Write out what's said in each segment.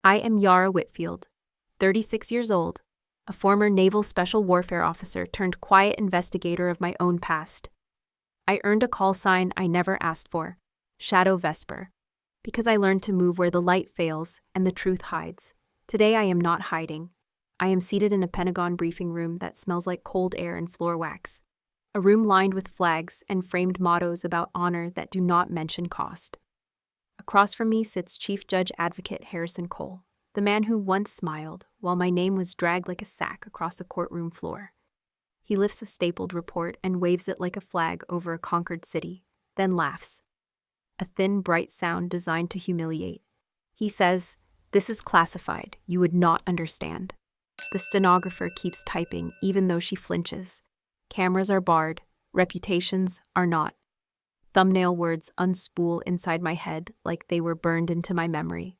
I am Yara Whitfield, 36 years old, a former naval special warfare officer turned quiet investigator of my own past. I earned a call sign I never asked for, Shadow Vesper, because I learned to move where the light fails and the truth hides. Today I am not hiding. I am seated in a Pentagon briefing room that smells like cold air and floor wax. A room lined with flags and framed mottos about honor that do not mention cost. Across from me sits Chief Judge Advocate Harrison Cole, the man who once smiled while my name was dragged like a sack across the courtroom floor. He lifts a stapled report and waves it like a flag over a conquered city, then laughs. A thin, bright sound designed to humiliate. He says, "This is classified. You would not understand." The stenographer keeps typing even though she flinches. Cameras are barred. Reputations are not. Thumbnail words unspool inside my head like they were burned into my memory.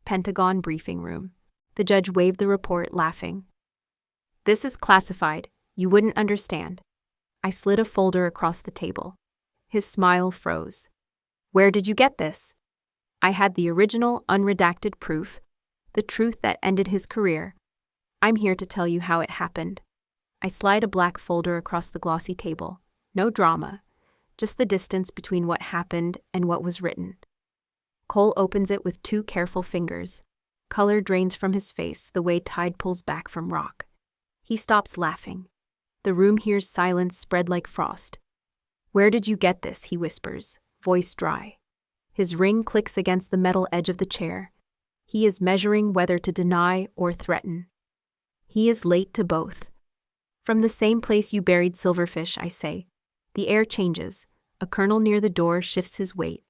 Pentagon briefing room. The judge waved the report, laughing. "This is classified. You wouldn't understand." I slid a folder across the table. His smile froze. "Where did you get this?" I had the original, unredacted proof, the truth that ended his career. I'm here to tell you how it happened. I slide a black folder across the glossy table. No drama, just the distance between what happened and what was written. Cole opens it with 2 careful fingers. Color drains from his face the way tide pulls back from rock. He stops laughing. The room hears silence spread like frost. "Where did you get this?" he whispers, voice dry. His ring clicks against the metal edge of the chair. He is measuring whether to deny or threaten. He is late to both. "From the same place you buried Silverfish," I say. The air changes. A colonel near the door shifts his weight.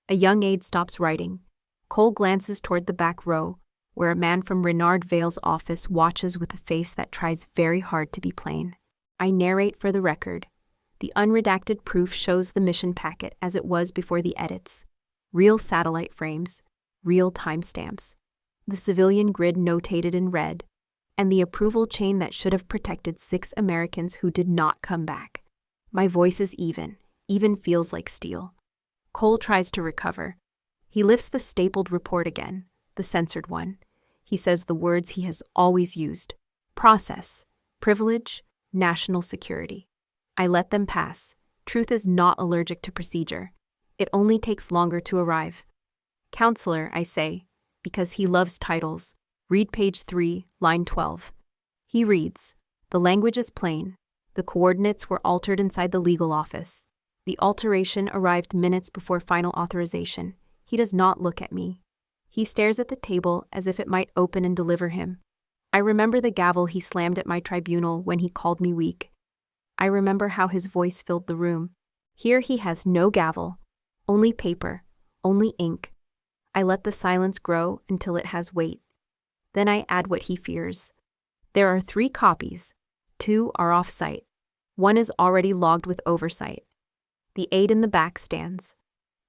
A young aide stops writing. Cole glances toward the back row, where a man from Renard Vale's office watches with a face that tries very hard to be plain. I narrate for the record. The unredacted proof shows the mission packet as it was before the edits. Real satellite frames, real timestamps, the civilian grid notated in red, and the approval chain that should have protected 6 Americans who did not come back. My voice is even feels like steel. Cole tries to recover. He lifts the stapled report again, the censored one. He says the words he has always used: process, privilege, national security. I let them pass. Truth is not allergic to procedure. It only takes longer to arrive. "Counselor," I say, because he loves titles. "Read page 3, line 12. He reads. The language is plain. The coordinates were altered inside the legal office. The alteration arrived minutes before final authorization. He does not look at me. He stares at the table as if it might open and deliver him. I remember the gavel he slammed at my tribunal when he called me weak. I remember how his voice filled the room. Here he has no gavel, only paper, only ink. I let the silence grow until it has weight. Then I add what he fears. There are 3 copies. 2 are off-site. 1 is already logged with oversight. The aide in the back stands.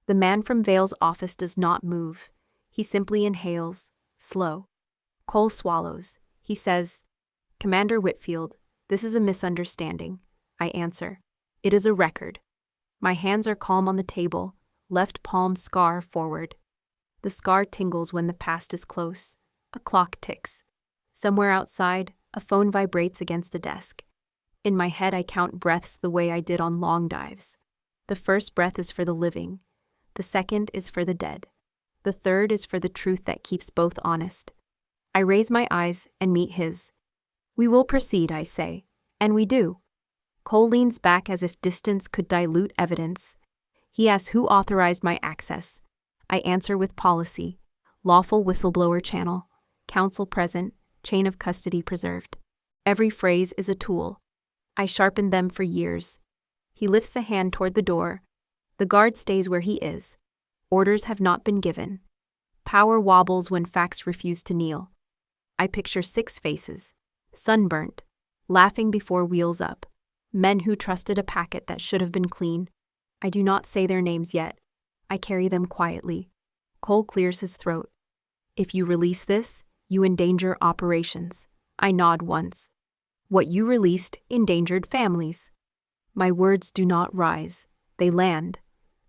The man from Vale's office does not move. He simply inhales, slow. Cole swallows. He says, "Commander Whitfield, this is a misunderstanding." I answer, "It is a record." My hands are calm on the table, left palm scar forward. The scar tingles when the past is close. A clock ticks. Somewhere outside, a phone vibrates against a desk. In my head, I count breaths the way I did on long dives. The first breath is for the living. The second is for the dead. The third is for the truth that keeps both honest. I raise my eyes and meet his. "We will proceed," I say. And we do. Cole leans back as if distance could dilute evidence. He asks who authorized my access. I answer with policy. Lawful whistleblower channel. Counsel present. Chain of custody preserved. Every phrase is a tool. I sharpened them for years. He lifts a hand toward the door. The guard stays where he is. Orders have not been given. Power wobbles when facts refuse to kneel. I picture 6 faces, sunburnt, laughing before wheels up, men who trusted a packet that should have been clean. I do not say their names yet. I carry them quietly. Cole clears his throat. "If you release this, you endanger operations." I nod once. "What you released endangered families." My words do not rise. They land.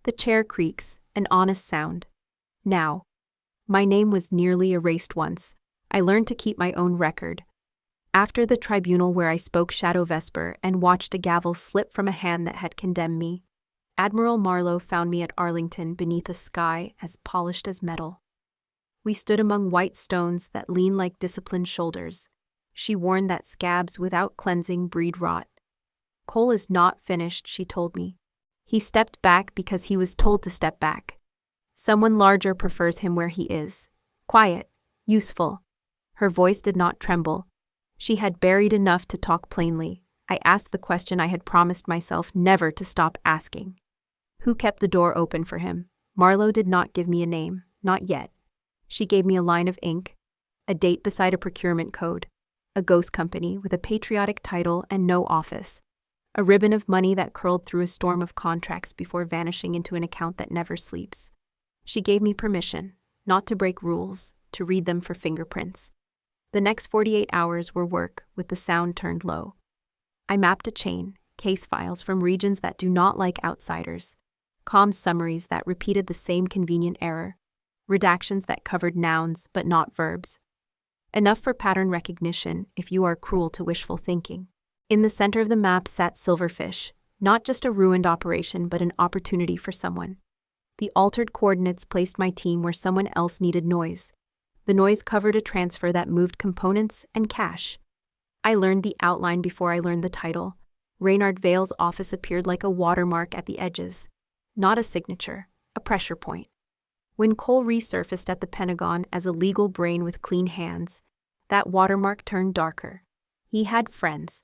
The chair creaks, an honest sound. "Now." My name was nearly erased once. I learned to keep my own record. After the tribunal where I spoke Shadow Vesper and watched a gavel slip from a hand that had condemned me, Admiral Marlowe found me at Arlington beneath a sky as polished as metal. We stood among white stones that lean like disciplined shoulders. She warned that scabs without cleansing breed rot. Cole is not finished, she told me. He stepped back because he was told to step back. Someone larger prefers him where he is. Quiet, useful. Her voice did not tremble. She had buried enough to talk plainly. I asked the question I had promised myself never to stop asking. Who kept the door open for him? Marlowe did not give me a name, not yet. She gave me a line of ink, a date beside a procurement code, a ghost company with a patriotic title and no office, a ribbon of money that curled through a storm of contracts before vanishing into an account that never sleeps. She gave me permission, not to break rules, to read them for fingerprints. The next 48 hours were work, with the sound turned low. I mapped a chain, case files from regions that do not like outsiders, comms summaries that repeated the same convenient error, redactions that covered nouns but not verbs. Enough for pattern recognition if you are cruel to wishful thinking. In the center of the map sat Silverfish, not just a ruined operation but an opportunity for someone. The altered coordinates placed my team where someone else needed noise. The noise covered a transfer that moved components and cash. I learned the outline before I learned the title. Reynard Vale's office appeared like a watermark at the edges. Not a signature, a pressure point. When Cole resurfaced at the Pentagon as a legal brain with clean hands, that watermark turned darker. He had friends.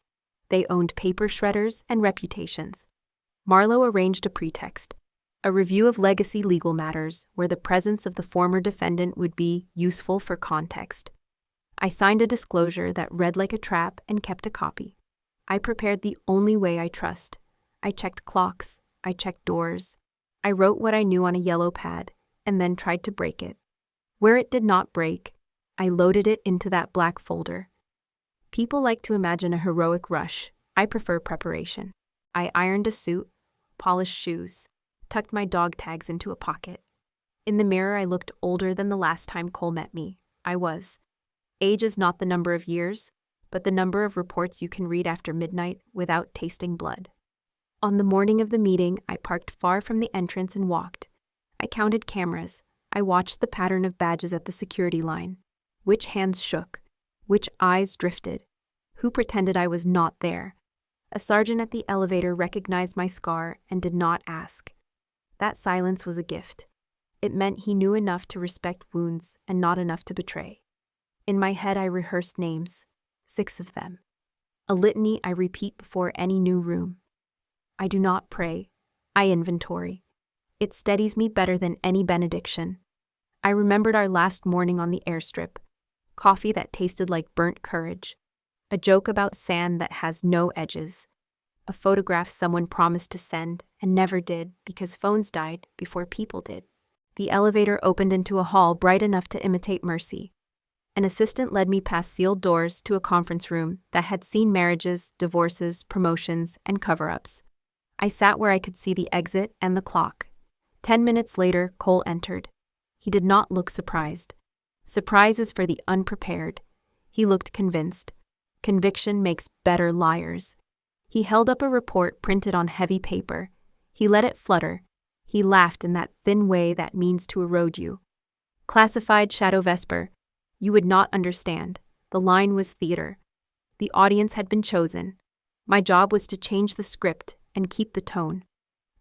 They owned paper shredders and reputations. Marlowe arranged a pretext, a review of legacy legal matters where the presence of the former defendant would be useful for context. I signed a disclosure that read like a trap and kept a copy. I prepared the only way I trust. I checked clocks. I checked doors. I wrote what I knew on a yellow pad and then tried to break it. Where it did not break, I loaded it into that black folder. People like to imagine a heroic rush. I prefer preparation. I ironed a suit, polished shoes, tucked my dog tags into a pocket. In the mirror, I looked older than the last time Cole met me. I was. Age is not the number of years, but the number of reports you can read after midnight without tasting blood. On the morning of the meeting, I parked far from the entrance and walked. I counted cameras. I watched the pattern of badges at the security line. Which hands shook? Which eyes drifted? Who pretended I was not there? A sergeant at the elevator recognized my scar and did not ask. That silence was a gift. It meant he knew enough to respect wounds and not enough to betray. In my head, I rehearsed names, 6 of them. A litany I repeat before any new room. I do not pray. I inventory. It steadies me better than any benediction. I remembered our last morning on the airstrip. Coffee that tasted like burnt courage. A joke about sand that has no edges. A photograph someone promised to send and never did because phones died before people did. The elevator opened into a hall bright enough to imitate mercy. An assistant led me past sealed doors to a conference room that had seen marriages, divorces, promotions, and cover-ups. I sat where I could see the exit and the clock. 10 minutes later, Cole entered. He did not look surprised. Surprise is for the unprepared. He looked convinced. Conviction makes better liars. He held up a report printed on heavy paper. He let it flutter. He laughed in that thin way that means to erode you. Classified Shadow Vesper. You would not understand. The line was theater. The audience had been chosen. My job was to change the script and keep the tone.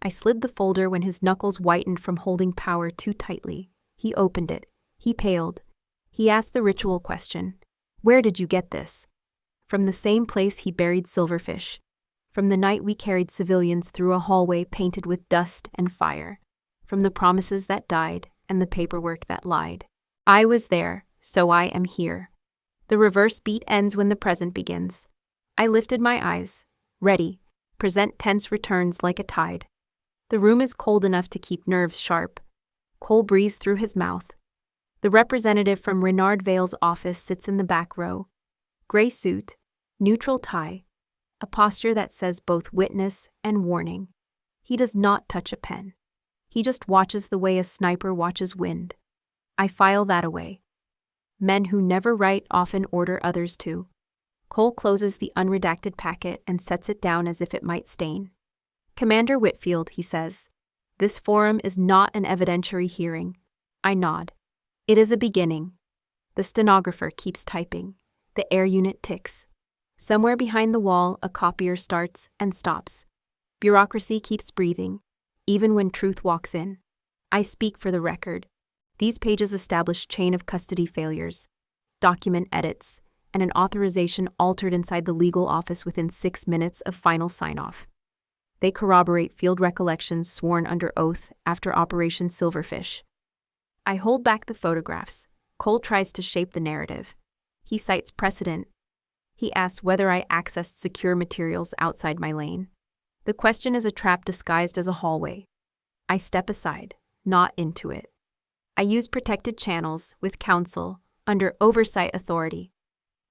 I slid the folder when his knuckles whitened from holding power too tightly. He opened it. He paled. He asked the ritual question. Where did you get this? From the same place he buried Silverfish. From the night we carried civilians through a hallway painted with dust and fire. From the promises that died and the paperwork that lied. I was there, so I am here. The reverse beat ends when the present begins. I lifted my eyes. Ready. Present tense returns like a tide. The room is cold enough to keep nerves sharp. Cole breathes through his mouth. The representative from Reynard Vale's office sits in the back row. Gray suit, neutral tie, a posture that says both witness and warning. He does not touch a pen. He just watches the way a sniper watches wind. I file that away. Men who never write often order others to. Cole closes the unredacted packet and sets it down as if it might stain. Commander Whitfield, he says, this forum is not an evidentiary hearing. I nod. It is a beginning. The stenographer keeps typing. The air unit ticks. Somewhere behind the wall, a copier starts and stops. Bureaucracy keeps breathing, even when truth walks in. I speak for the record. These pages establish chain of custody failures, document edits, and an authorization altered inside the legal office within 6 minutes of final sign-off. They corroborate field recollections sworn under oath after Operation Silverfish. I hold back the photographs. Cole tries to shape the narrative. He cites precedent. He asks whether I accessed secure materials outside my lane. The question is a trap disguised as a hallway. I step aside, not into it. I use protected channels with counsel under oversight authority.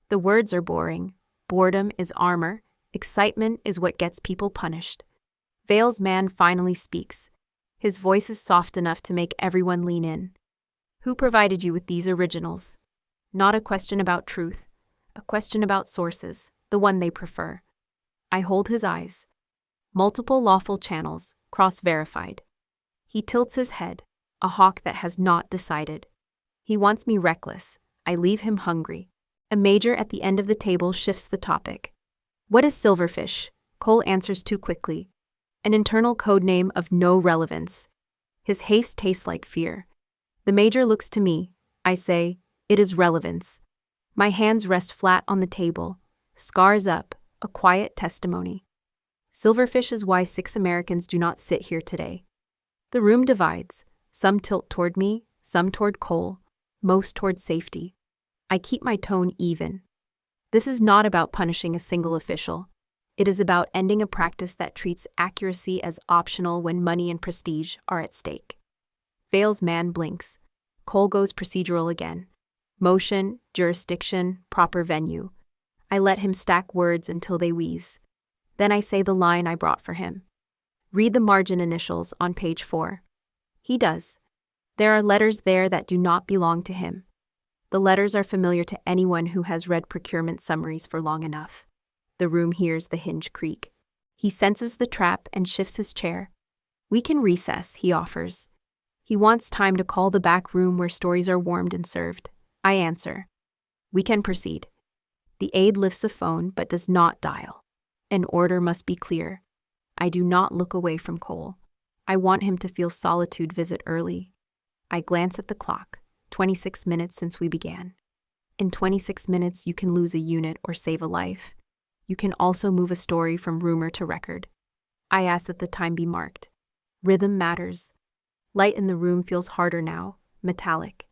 The words are boring. Boredom is armor. Excitement is what gets people punished. Vale's man finally speaks. His voice is soft enough to make everyone lean in. Who provided you with these originals? Not a question about truth. A question about sources, the one they prefer. I hold his eyes. Multiple lawful channels, cross-verified. He tilts his head, a hawk that has not decided. He wants me reckless. I leave him hungry. A major at the end of the table shifts the topic. What is Silverfish? Cole answers too quickly. An internal code name of no relevance. His haste tastes like fear. The major looks to me. I say, it is relevance. My hands rest flat on the table. Scars up, a quiet testimony. Silverfish is why 6 Americans do not sit here today. The room divides. Some tilt toward me, some toward Cole, most toward safety. I keep my tone even. This is not about punishing a single official. It is about ending a practice that treats accuracy as optional when money and prestige are at stake. Vale's man blinks. Cole goes procedural again. Motion, jurisdiction, proper venue. I let him stack words until they wheeze. Then I say the line I brought for him. Read the margin initials on page 4. He does. There are letters there that do not belong to him. The letters are familiar to anyone who has read procurement summaries for long enough. The room hears the hinge creak. He senses the trap and shifts his chair. We can recess, he offers. He wants time to call the back room where stories are warmed and served. I answer. We can proceed. The aide lifts a phone but does not dial. An order must be clear. I do not look away from Cole. I want him to feel solitude visit early. I glance at the clock. 26 minutes since we began. In 26 minutes, you can lose a unit or save a life. You can also move a story from rumor to record. I ask that the time be marked. Rhythm matters. Light in the room feels harder now, metallic.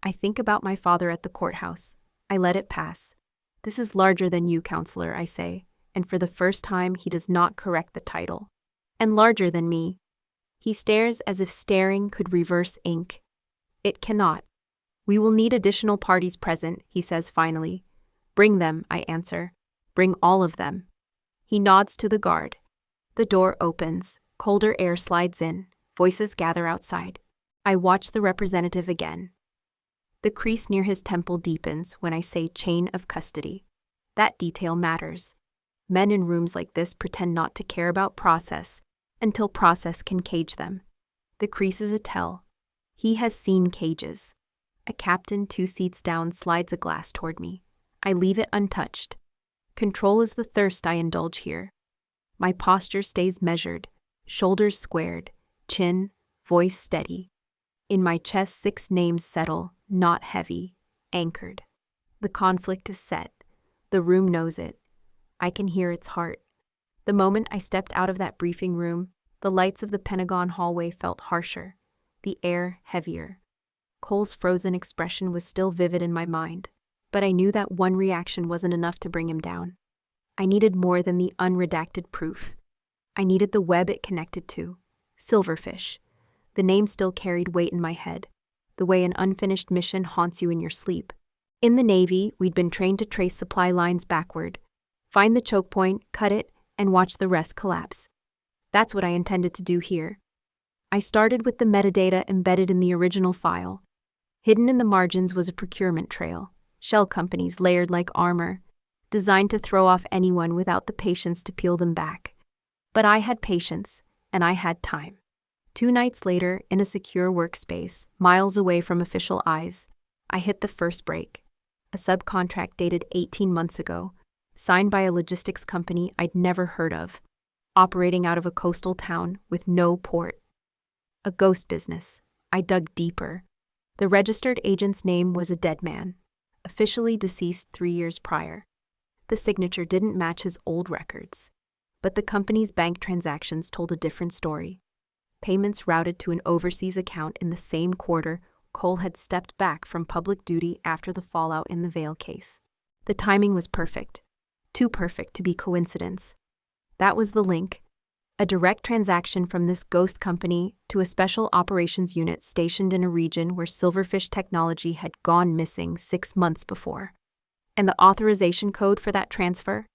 I think about my father at the courthouse. I let it pass. This is larger than you, counselor, I say, and for the first time he does not correct the title. And larger than me. He stares as if staring could reverse ink. It cannot. We will need additional parties present, he says finally. Bring them, I answer. Bring all of them. He nods to the guard. The door opens. Colder air slides in. Voices gather outside. I watch the representative again. The crease near his temple deepens when I say chain of custody. That detail matters. Men in rooms like this pretend not to care about process until process can cage them. The crease is a tell. He has seen cages. A captain 2 seats down slides a glass toward me. I leave it untouched. Control is the thirst I indulge here. My posture stays measured, shoulders squared, chin, voice steady. In my chest 6 names settle, not heavy, anchored. The conflict is set. The room knows it. I can hear its heart. The moment I stepped out of that briefing room, the lights of the Pentagon hallway felt harsher, the air heavier. Cole's frozen expression was still vivid in my mind, but I knew that one reaction wasn't enough to bring him down. I needed more than the unredacted proof. I needed the web it connected to. Silverfish. The name still carried weight in my head, the way an unfinished mission haunts you in your sleep. In the Navy, we'd been trained to trace supply lines backward, find the choke point, cut it, and watch the rest collapse. That's what I intended to do here. I started with the metadata embedded in the original file. Hidden in the margins was a procurement trail, shell companies layered like armor, designed to throw off anyone without the patience to peel them back. But I had patience, and I had time. 2 nights later, in a secure workspace, miles away from official eyes, I hit the first break. A subcontract dated 18 months ago, signed by a logistics company I'd never heard of, operating out of a coastal town with no port. A ghost business. I dug deeper. The registered agent's name was a dead man, officially deceased 3 years prior. The signature didn't match his old records, but the company's bank transactions told a different story. Payments routed to an overseas account in the same quarter Cole had stepped back from public duty after the fallout in the Vale case. The timing was perfect. Too perfect to be coincidence. That was the link. A direct transaction from this ghost company to a special operations unit stationed in a region where Silverfish technology had gone missing 6 months before. And the authorization code for that transfer?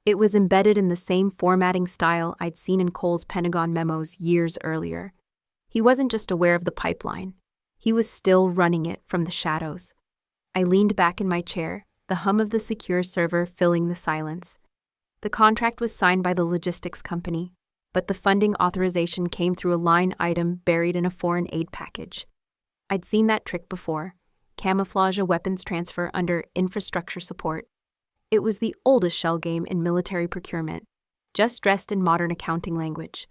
It was embedded in the same formatting style I'd seen in Cole's Pentagon memos years earlier. He wasn't just aware of the pipeline. He was still running it from the shadows. I leaned back in my chair, the hum of the secure server filling the silence. The contract was signed by the logistics company, but the funding authorization came through a line item buried in a foreign aid package. I'd seen that trick before. Camouflage a weapons transfer under infrastructure support. It was the oldest shell game in military procurement, just dressed in modern accounting language.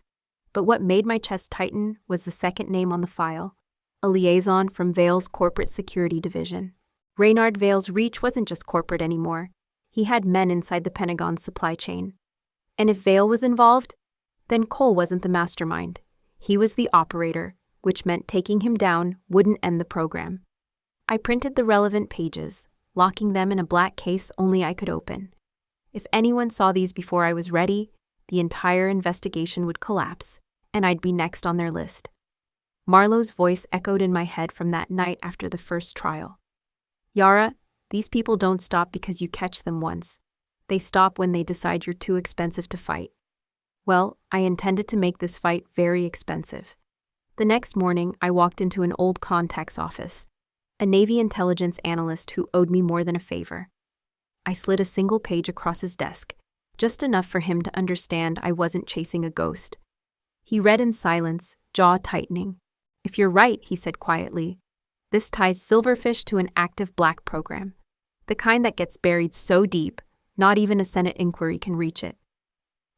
But what made my chest tighten was the second name on the file, a liaison from Vale's corporate security division. Reynard Vale's reach wasn't just corporate anymore. He had men inside the Pentagon's supply chain. And if Vale was involved, then Cole wasn't the mastermind. He was the operator, which meant taking him down wouldn't end the program. I printed the relevant pages, locking them in a black case only I could open. If anyone saw these before I was ready, the entire investigation would collapse, and I'd be next on their list. Marlowe's voice echoed in my head from that night after the first trial. Yara, these people don't stop because you catch them once. They stop when they decide you're too expensive to fight. Well, I intended to make this fight very expensive. The next morning, I walked into an old contact's office, a Navy intelligence analyst who owed me more than a favor. I slid a single page across his desk, just enough for him to understand I wasn't chasing a ghost. He read in silence, jaw tightening. If you're right, he said quietly, this ties Silverfish to an active black program, the kind that gets buried so deep, not even a Senate inquiry can reach it.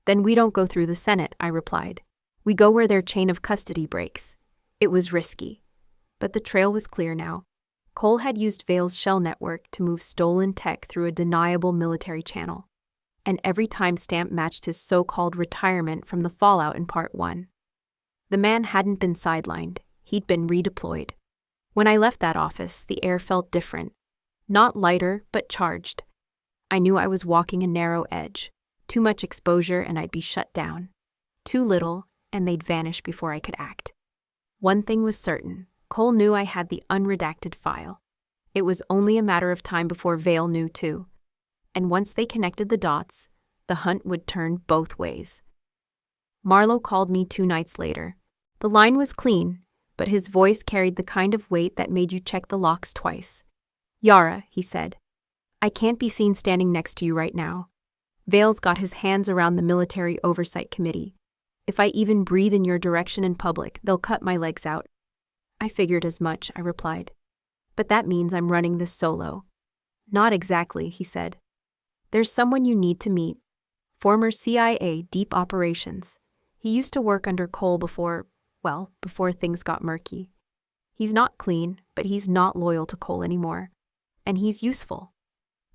Then we don't go through the Senate, I replied. We go where their chain of custody breaks. It was risky, but the trail was clear now. Cole had used Vale's shell network to move stolen tech through a deniable military channel, and every timestamp matched his so-called retirement from the fallout in Part 1. The man hadn't been sidelined, he'd been redeployed. When I left that office, the air felt different. Not lighter, but charged. I knew I was walking a narrow edge. Too much exposure and I'd be shut down. Too little, and they'd vanish before I could act. One thing was certain. Cole knew I had the unredacted file. It was only a matter of time before Vale knew too. And once they connected the dots, the hunt would turn both ways. Marlowe called me 2 nights later. The line was clean, but his voice carried the kind of weight that made you check the locks twice. Yara, he said, I can't be seen standing next to you right now. Vale's got his hands around the Military Oversight Committee. If I even breathe in your direction in public, they'll cut my legs out. I figured as much, I replied. But that means I'm running this solo. Not exactly, he said. There's someone you need to meet. Former CIA Deep Operations. He used to work under Cole before things got murky. He's not clean, but he's not loyal to Cole anymore. And he's useful.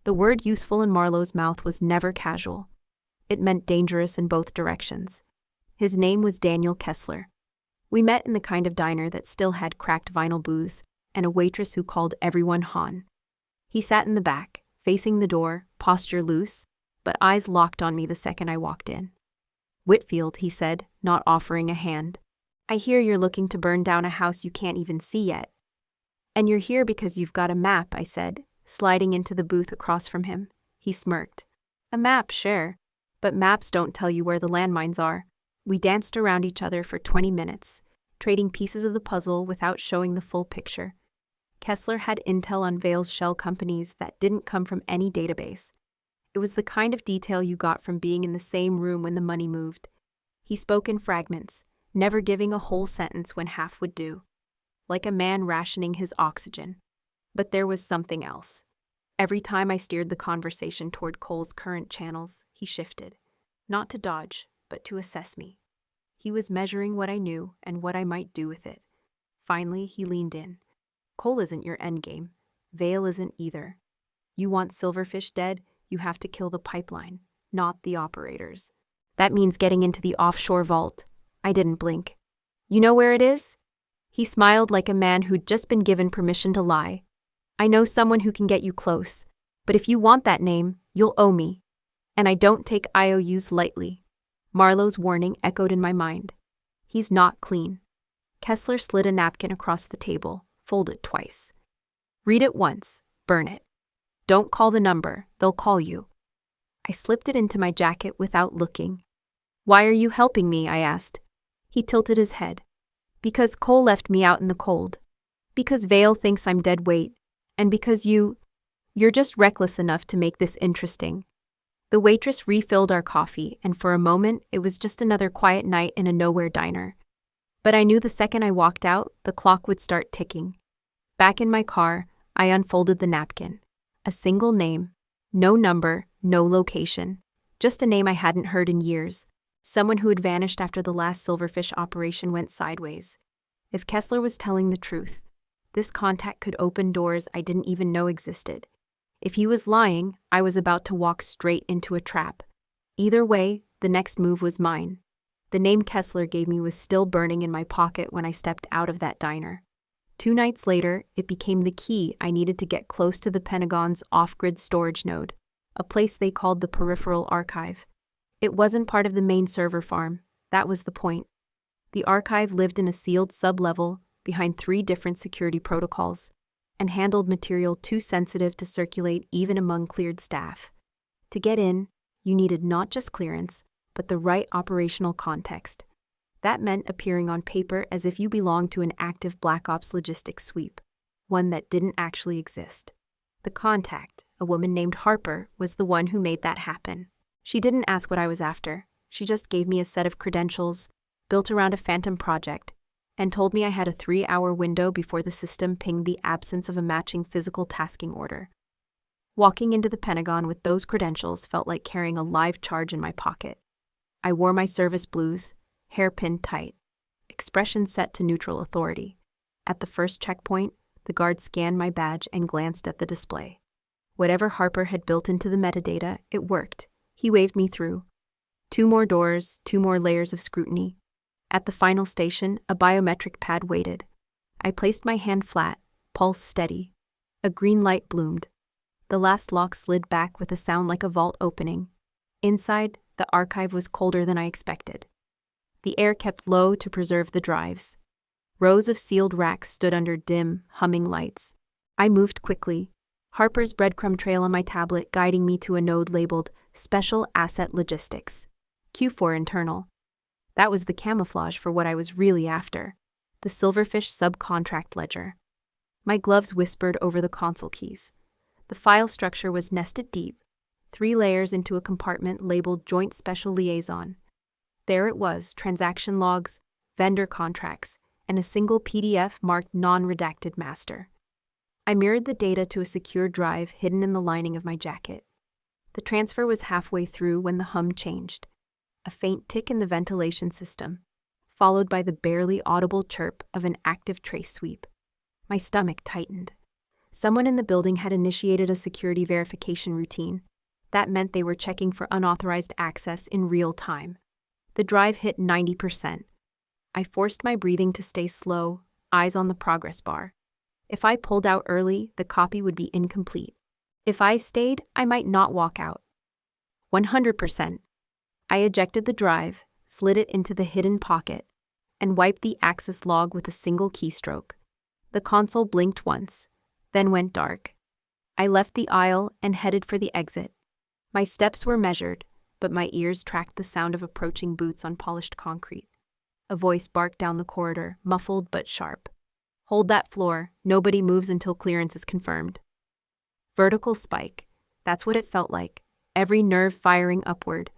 The word useful in Marlowe's mouth was never casual. It meant dangerous in both directions. His name was Daniel Kessler. We met in the kind of diner that still had cracked vinyl booths and a waitress who called everyone Han. He sat in the back, facing the door, posture loose, but eyes locked on me the second I walked in. Whitfield, he said, not offering a hand. I hear you're looking to burn down a house you can't even see yet. And you're here because you've got a map, I said, sliding into the booth across from him. He smirked. A map, sure, but maps don't tell you where the landmines are. We danced around each other for 20 minutes, trading pieces of the puzzle without showing the full picture. Kessler had intel on Vale's shell companies that didn't come from any database. It was the kind of detail you got from being in the same room when the money moved. He spoke in fragments, never giving a whole sentence when half would do, like a man rationing his oxygen. But there was something else. Every time I steered the conversation toward Cole's current channels, he shifted. Not to dodge, but to assess me. He was measuring what I knew and what I might do with it. Finally, he leaned in. Cole isn't your endgame. Vale isn't either. You want Silverfish dead, you have to kill the pipeline, not the operators. That means getting into the offshore vault. I didn't blink. You know where it is? He smiled like a man who'd just been given permission to lie. I know someone who can get you close, but if you want that name, you'll owe me. And I don't take IOUs lightly. Marlowe's warning echoed in my mind. He's not clean. Kessler slid a napkin across the table, folded twice. Read it once, burn it. Don't call the number, they'll call you. I slipped it into my jacket without looking. Why are you helping me? I asked. He tilted his head. Because Cole left me out in the cold. Because Vale thinks I'm dead weight. And because you're just reckless enough to make this interesting. The waitress refilled our coffee, and for a moment, it was just another quiet night in a nowhere diner. But I knew the second I walked out, the clock would start ticking. Back in my car, I unfolded the napkin. A single name. No number, no location. Just a name I hadn't heard in years. Someone who had vanished after the last Silverfish operation went sideways. If Kessler was telling the truth, this contact could open doors I didn't even know existed. If he was lying, I was about to walk straight into a trap. Either way, the next move was mine. The name Kessler gave me was still burning in my pocket when I stepped out of that diner. 2 nights later, it became the key I needed to get close to the Pentagon's off-grid storage node, a place they called the Peripheral Archive. It wasn't part of the main server farm. That was the point. The archive lived in a sealed sub-level behind 3 different security protocols, and handled material too sensitive to circulate even among cleared staff. To get in, you needed not just clearance, but the right operational context. That meant appearing on paper as if you belonged to an active Black Ops logistics sweep, one that didn't actually exist. The contact, a woman named Harper, was the one who made that happen. She didn't ask what I was after. She just gave me a set of credentials, built around a phantom project, and told me I had a 3-hour window before the system pinged the absence of a matching physical tasking order. Walking into the Pentagon with those credentials felt like carrying a live charge in my pocket. I wore my service blues, hair pinned tight, expression set to neutral authority. At the first checkpoint, the guard scanned my badge and glanced at the display. Whatever Harper had built into the metadata, it worked. He waved me through. 2 more doors, 2 more layers of scrutiny. At the final station, a biometric pad waited. I placed my hand flat, pulse steady. A green light bloomed. The last lock slid back with a sound like a vault opening. Inside, the archive was colder than I expected. The air kept low to preserve the drives. Rows of sealed racks stood under dim, humming lights. I moved quickly, Harper's breadcrumb trail on my tablet guiding me to a node labeled Special Asset Logistics, Q4 Internal. That was the camouflage for what I was really after, the Silverfish subcontract ledger. My gloves whispered over the console keys. The file structure was nested deep, 3 layers into a compartment labeled Joint Special Liaison. There it was, transaction logs, vendor contracts, and a single PDF marked non-redacted master. I mirrored the data to a secure drive hidden in the lining of my jacket. The transfer was halfway through when the hum changed. A faint tick in the ventilation system, followed by the barely audible chirp of an active trace sweep. My stomach tightened. Someone in the building had initiated a security verification routine. That meant they were checking for unauthorized access in real time. The drive hit 90%. I forced my breathing to stay slow, eyes on the progress bar. If I pulled out early, the copy would be incomplete. If I stayed, I might not walk out. 100%. I ejected the drive, slid it into the hidden pocket, and wiped the access log with a single keystroke. The console blinked once, then went dark. I left the aisle and headed for the exit. My steps were measured, but my ears tracked the sound of approaching boots on polished concrete. A voice barked down the corridor, muffled but sharp. Hold that floor. Nobody moves until clearance is confirmed. Vertical spike. That's what it felt like. Every nerve firing upward.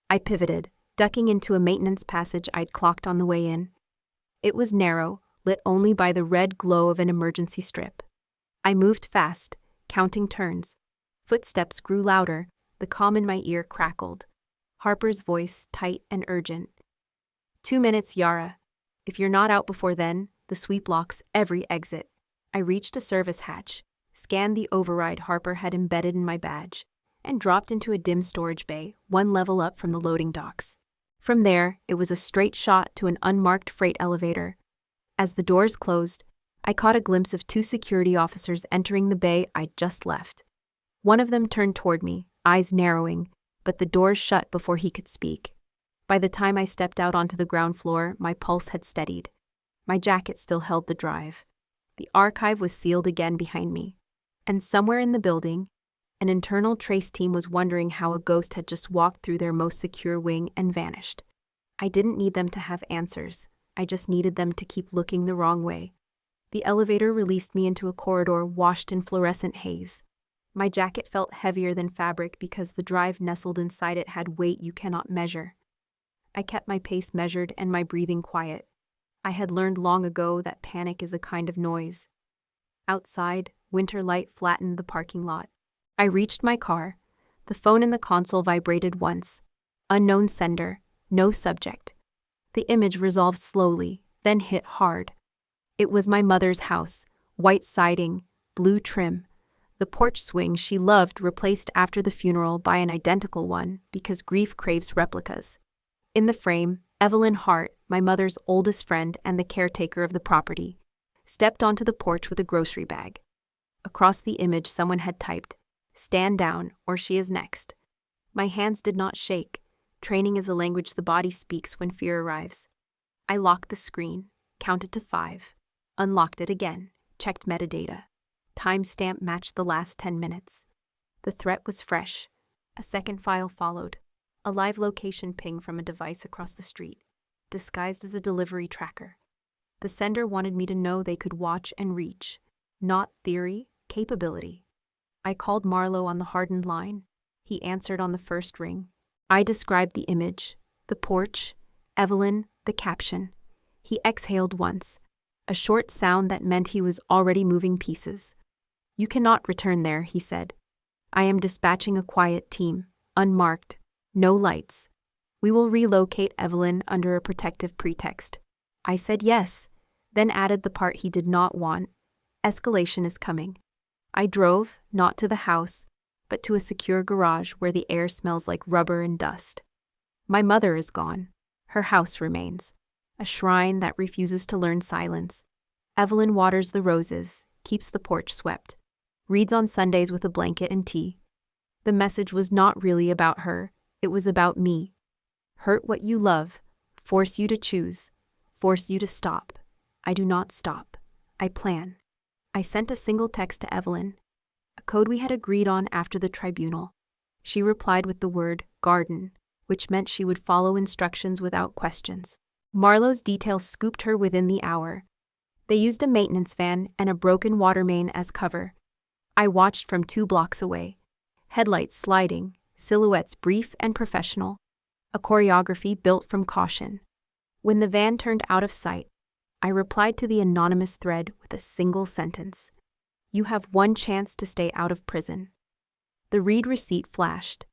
I pivoted, ducking into a maintenance passage I'd clocked on the way in. It was narrow, lit only by the red glow of an emergency strip. I moved fast, counting turns. Footsteps grew louder, the comm in my ear crackled. Harper's voice, tight and urgent. 2 minutes, Yara. If you're not out before then, the sweep locks every exit. I reached a service hatch, scanned the override Harper had embedded in my badge, and dropped into a dim storage bay, one level up from the loading docks. From there, it was a straight shot to an unmarked freight elevator. As the doors closed, I caught a glimpse of 2 security officers entering the bay I'd just left. One of them turned toward me, eyes narrowing, but the doors shut before he could speak. By the time I stepped out onto the ground floor, my pulse had steadied. My jacket still held the drive. The archive was sealed again behind me. And somewhere in the building, an internal trace team was wondering how a ghost had just walked through their most secure wing and vanished. I didn't need them to have answers. I just needed them to keep looking the wrong way. The elevator released me into a corridor washed in fluorescent haze. My jacket felt heavier than fabric because the drive nestled inside it had weight you cannot measure. I kept my pace measured and my breathing quiet. I had learned long ago that panic is a kind of noise. Outside, winter light flattened the parking lot. I reached my car. The phone in the console vibrated once. Unknown sender, no subject. The image resolved slowly, then hit hard. It was my mother's house, white siding, blue trim. The porch swing she loved replaced after the funeral by an identical one because grief craves replicas. In the frame, Evelyn Hart, my mother's oldest friend and the caretaker of the property, stepped onto the porch with a grocery bag. Across the image someone had typed, "Stand down, or she is next." My hands did not shake. Training is a language the body speaks when fear arrives. I locked the screen, counted to 5, unlocked it again, checked metadata. Timestamp matched the last 10 minutes. The threat was fresh. A second file followed. A live location ping from a device across the street, disguised as a delivery tracker. The sender wanted me to know they could watch and reach. Not theory, capability. I called Marlowe on the hardened line. He answered on the first ring. I described the image, the porch, Evelyn, the caption. He exhaled once, a short sound that meant he was already moving pieces. "You cannot return there," he said. "I am dispatching a quiet team, unmarked. No lights. We will relocate Evelyn under a protective pretext." I said yes, then added the part he did not want. "Escalation is coming." I drove, not to the house, but to a secure garage where the air smells like rubber and dust. My mother is gone. Her house remains, a shrine that refuses to learn silence. Evelyn waters the roses, keeps the porch swept, reads on Sundays with a blanket and tea. The message was not really about her. It was about me. Hurt what you love, force you to choose, force you to stop. I do not stop. I plan. I sent a single text to Evelyn, a code we had agreed on after the tribunal. She replied with the word garden, which meant she would follow instructions without questions. Marlowe's details scooped her within the hour. They used a maintenance van and a broken water main as cover. I watched from 2 blocks away, headlights sliding, silhouettes brief and professional, a choreography built from caution. When the van turned out of sight, I replied to the anonymous thread with a single sentence. "You have one chance to stay out of prison." The read receipt flashed.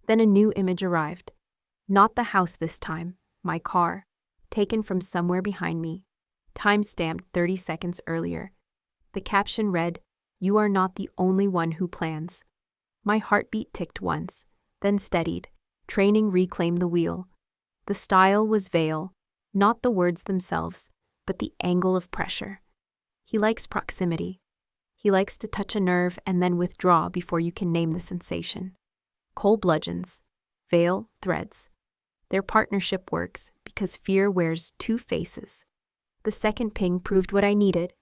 Then a new image arrived. Not the house this time, my car, taken from somewhere behind me, time-stamped 30 seconds earlier. The caption read, "You are not the only one who plans." My heartbeat ticked once, then steadied. Training reclaimed the wheel. The style was veil, not the words themselves, but the angle of pressure. He likes proximity. He likes to touch a nerve and then withdraw before you can name the sensation. Coal bludgeons, veil threads. Their partnership works because fear wears 2 faces. The second ping proved what I needed.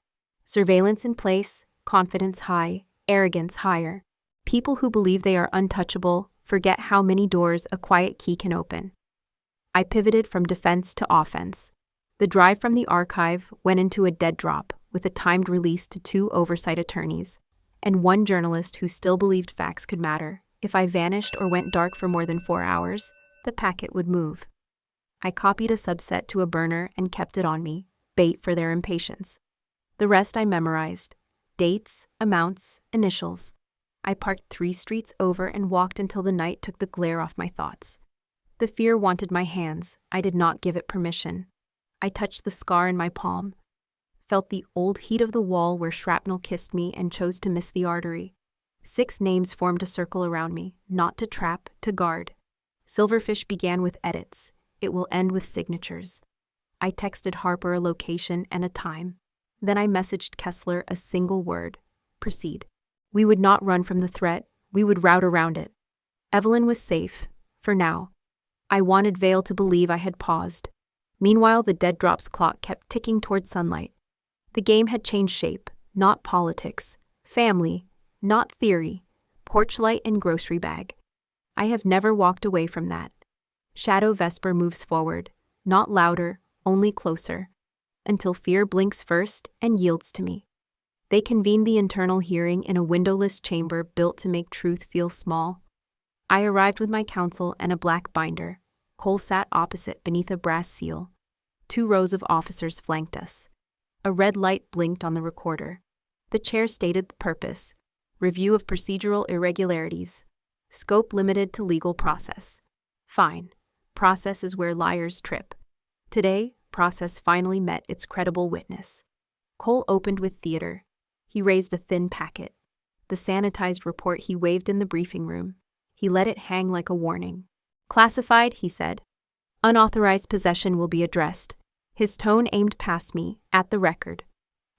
Surveillance in place, confidence high, arrogance higher. People who believe they are untouchable forget how many doors a quiet key can open. I pivoted from defense to offense. The drive from the archive went into a dead drop, with a timed release to 2 oversight attorneys, and 1 journalist who still believed facts could matter. If I vanished or went dark for more than 4 hours, the packet would move. I copied a subset to a burner and kept it on me, bait for their impatience. The rest I memorized: dates, amounts, initials. I parked 3 streets over and walked until the night took the glare off my thoughts. The fear wanted my hands. I did not give it permission. I touched the scar in my palm, felt the old heat of the wall where shrapnel kissed me, and chose to miss the artery. 6 names formed a circle around me, not to trap, to guard. Silverfish began with edits. It will end with signatures. I texted Harper a location and a time. Then I messaged Kessler a single word: proceed. We would not run from the threat. We would route around it. Evelyn was safe, for now. I wanted Vale to believe I had paused. Meanwhile, the dead drops clock kept ticking toward sunlight. The game had changed shape, not politics. Family, not theory. Porch light and grocery bag. I have never walked away from that. Shadow Vesper moves forward, not louder, only closer, until fear blinks first and yields to me. They convened the internal hearing in a windowless chamber built to make truth feel small. I arrived with my counsel and a black binder. Cole sat opposite beneath a brass seal. 2 rows of officers flanked us. A red light blinked on the recorder. The chair stated the purpose: review of procedural irregularities. Scope limited to legal process. Fine. Process is where liars trip. Today, process finally met its credible witness. Cole opened with theater. He raised a thin packet. The sanitized report he waved in the briefing room. He let it hang like a warning. Classified, he said. Unauthorized possession will be addressed. His tone aimed past me, at the record.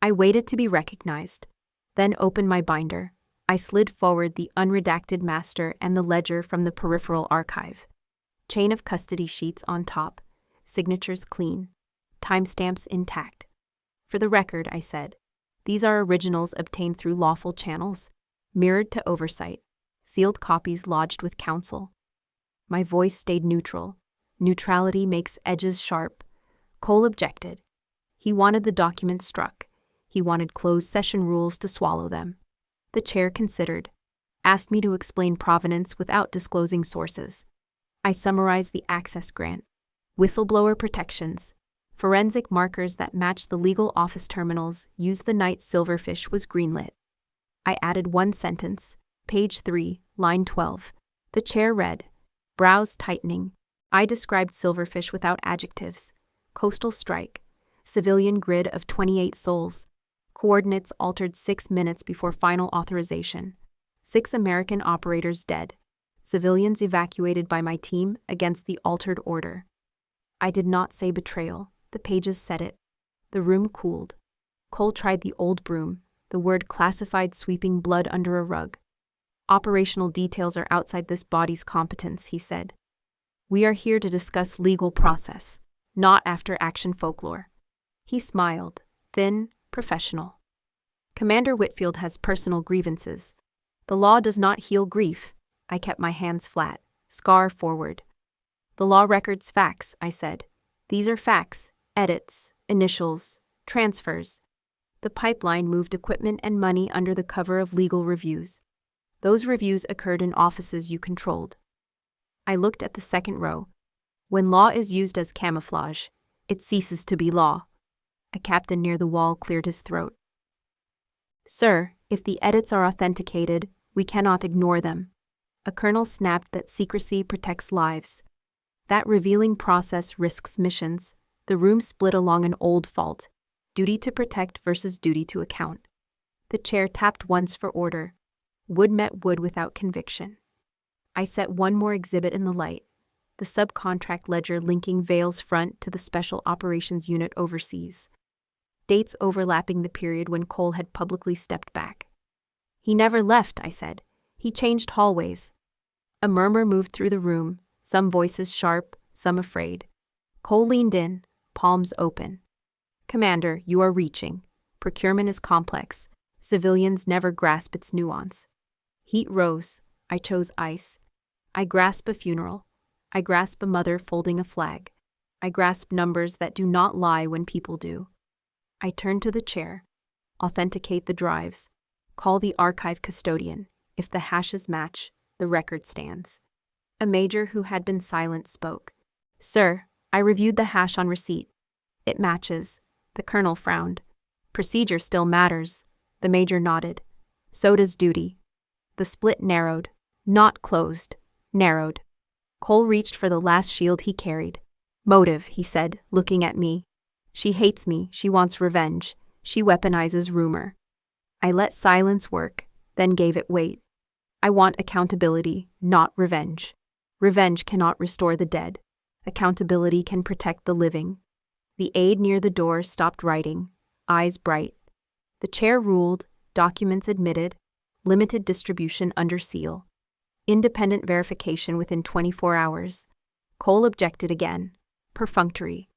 I waited to be recognized, then opened my binder. I slid forward the unredacted master and the ledger from the peripheral archive. Chain of custody sheets on top, signatures clean, timestamps intact. For the record, I said, these are originals obtained through lawful channels, mirrored to oversight, sealed copies lodged with counsel. My voice stayed neutral. Neutrality makes edges sharp. Cole objected. He wanted the documents struck. He wanted closed session rules to swallow them. The chair considered, asked me to explain provenance without disclosing sources. I summarized the access grant: whistleblower protections, forensic markers that matched the legal office terminals used the night Silverfish was greenlit. I added 1 sentence, page 3, line 12. The chair read, brows tightening. I described Silverfish without adjectives: coastal strike, civilian grid of 28 souls. Coordinates altered 6 minutes before final authorization. 6 American operators dead. Civilians evacuated by my team against the altered order. I did not say betrayal. The pages said it. The room cooled. Cole tried the old broom, the word classified sweeping blood under a rug. Operational details are outside this body's competence, he said. We are here to discuss legal process, not after-action folklore. He smiled, thin, professional. Commander Whitfield has personal grievances. The law does not heal grief. I kept my hands flat, scar forward. The law records facts, I said. These are facts, edits, initials, transfers. The pipeline moved equipment and money under the cover of legal reviews. Those reviews occurred in offices you controlled. I looked at the second row. When law is used as camouflage, it ceases to be law. A captain near the wall cleared his throat. Sir, if the edits are authenticated, we cannot ignore them. A colonel snapped that secrecy protects lives. That revealing process risks missions. The room split along an old fault: duty to protect versus duty to account. The chair tapped once for order. Wood met wood without conviction. I set one more exhibit in the light: the subcontract ledger linking Vale's front to the Special Operations Unit overseas. Dates overlapping the period when Cole had publicly stepped back. He never left, I said. He changed hallways. A murmur moved through the room, some voices sharp, some afraid. Cole leaned in, palms open. Commander, you are reaching. Procurement is complex. Civilians never grasp its nuance. Heat rose. I chose ice. I grasp a funeral. I grasp a mother folding a flag. I grasp numbers that do not lie when people do. I turned to the chair. Authenticate the drives. Call the archive custodian. If the hashes match, the record stands. A major who had been silent spoke. Sir, I reviewed the hash on receipt. It matches. The colonel frowned. Procedure still matters. The major nodded. So does duty. The split narrowed. Not closed. Narrowed. Cole reached for the last shield he carried. Motive, he said, looking at me. She hates me. She wants revenge. She weaponizes rumor. I let silence work, then gave it weight. I want accountability, not revenge. Revenge cannot restore the dead. Accountability can protect the living. The aide near the door stopped writing, eyes bright. The chair ruled, documents admitted, limited distribution under seal. Independent verification within 24 hours. Cole objected again. Perfunctory.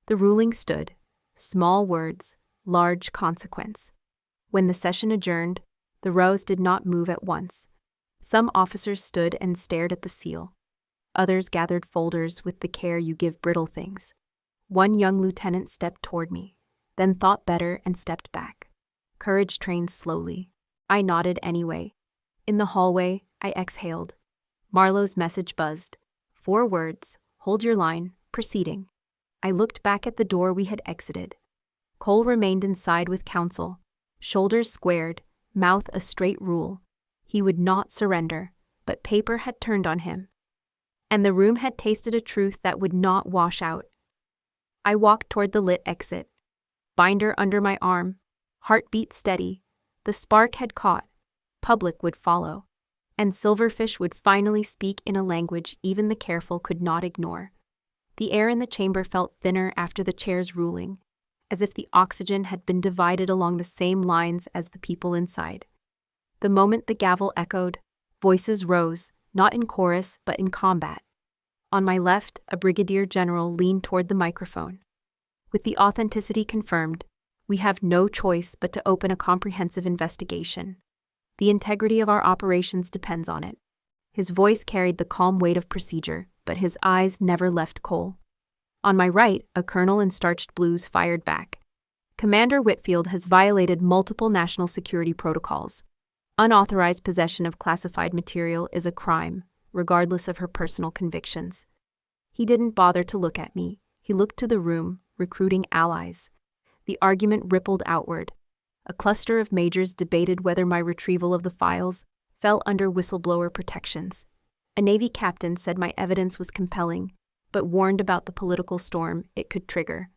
The ruling stood. Small words, large consequence. When the session adjourned, the rows did not move at once. Some officers stood and stared at the seal. Others gathered folders with the care you give brittle things. One young lieutenant stepped toward me, then thought better and stepped back. Courage trained slowly. I nodded anyway. In the hallway, I exhaled. Marlowe's message buzzed. 4 words, hold your line, proceeding. I looked back at the door we had exited. Cole remained inside with counsel, shoulders squared, mouth a straight rule. He would not surrender, but paper had turned on him. And the room had tasted a truth that would not wash out. I walked toward the lit exit. Binder under my arm, heartbeat steady. The spark had caught. Public would follow. And Silverfish would finally speak in a language even the careful could not ignore. The air in the chamber felt thinner after the chair's ruling, as if the oxygen had been divided along the same lines as the people inside. The moment the gavel echoed, voices rose, not in chorus but in combat. On my left, a brigadier general leaned toward the microphone. With the authenticity confirmed, we have no choice but to open a comprehensive investigation. The integrity of our operations depends on it. His voice carried the calm weight of procedure, but his eyes never left Cole. On my right, a colonel in starched blues fired back. Commander Whitfield has violated multiple national security protocols. Unauthorized possession of classified material is a crime, regardless of her personal convictions. He didn't bother to look at me. He looked to the room, recruiting allies. The argument rippled outward. A cluster of majors debated whether my retrieval of the files fell under whistleblower protections. A Navy captain said my evidence was compelling, but warned about the political storm it could trigger.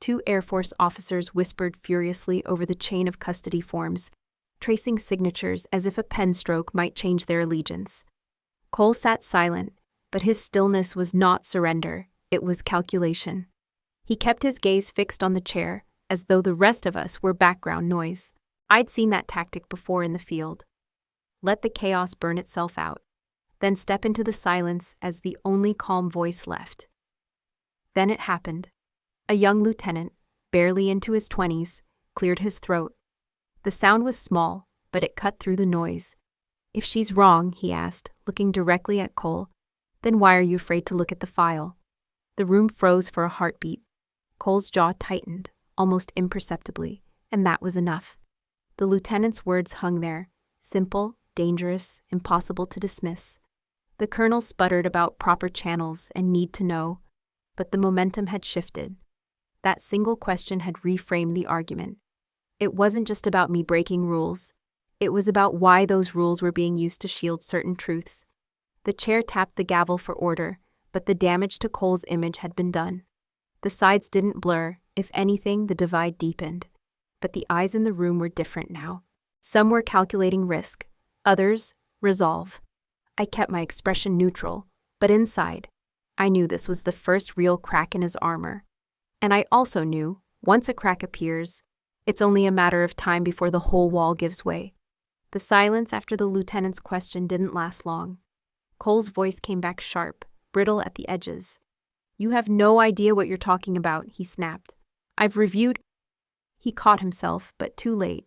2 Air Force officers whispered furiously over the chain of custody forms, tracing signatures as if a pen stroke might change their allegiance. Cole sat silent, but his stillness was not surrender, it was calculation. He kept his gaze fixed on the chair, as though the rest of us were background noise. I'd seen that tactic before in the field. Let the chaos burn itself out, then step into the silence as the only calm voice left. Then it happened. A young lieutenant, barely into his 20s, cleared his throat. The sound was small, but it cut through the noise. If she's wrong, he asked, looking directly at Cole, then why are you afraid to look at the file? The room froze for a heartbeat. Cole's jaw tightened, almost imperceptibly, and that was enough. The lieutenant's words hung there, simple, dangerous, impossible to dismiss. The colonel sputtered about proper channels and need to know, but the momentum had shifted. That single question had reframed the argument. It wasn't just about me breaking rules. It was about why those rules were being used to shield certain truths. The chair tapped the gavel for order, but the damage to Cole's image had been done. The sides didn't blur. If anything, the divide deepened. But the eyes in the room were different now. Some were calculating risk, others, resolve. I kept my expression neutral, but inside, I knew this was the first real crack in his armor. And I also knew, once a crack appears, it's only a matter of time before the whole wall gives way. The silence after the lieutenant's question didn't last long. Cole's voice came back sharp, brittle at the edges. You have no idea what you're talking about, he snapped. I've reviewed. He caught himself, but too late.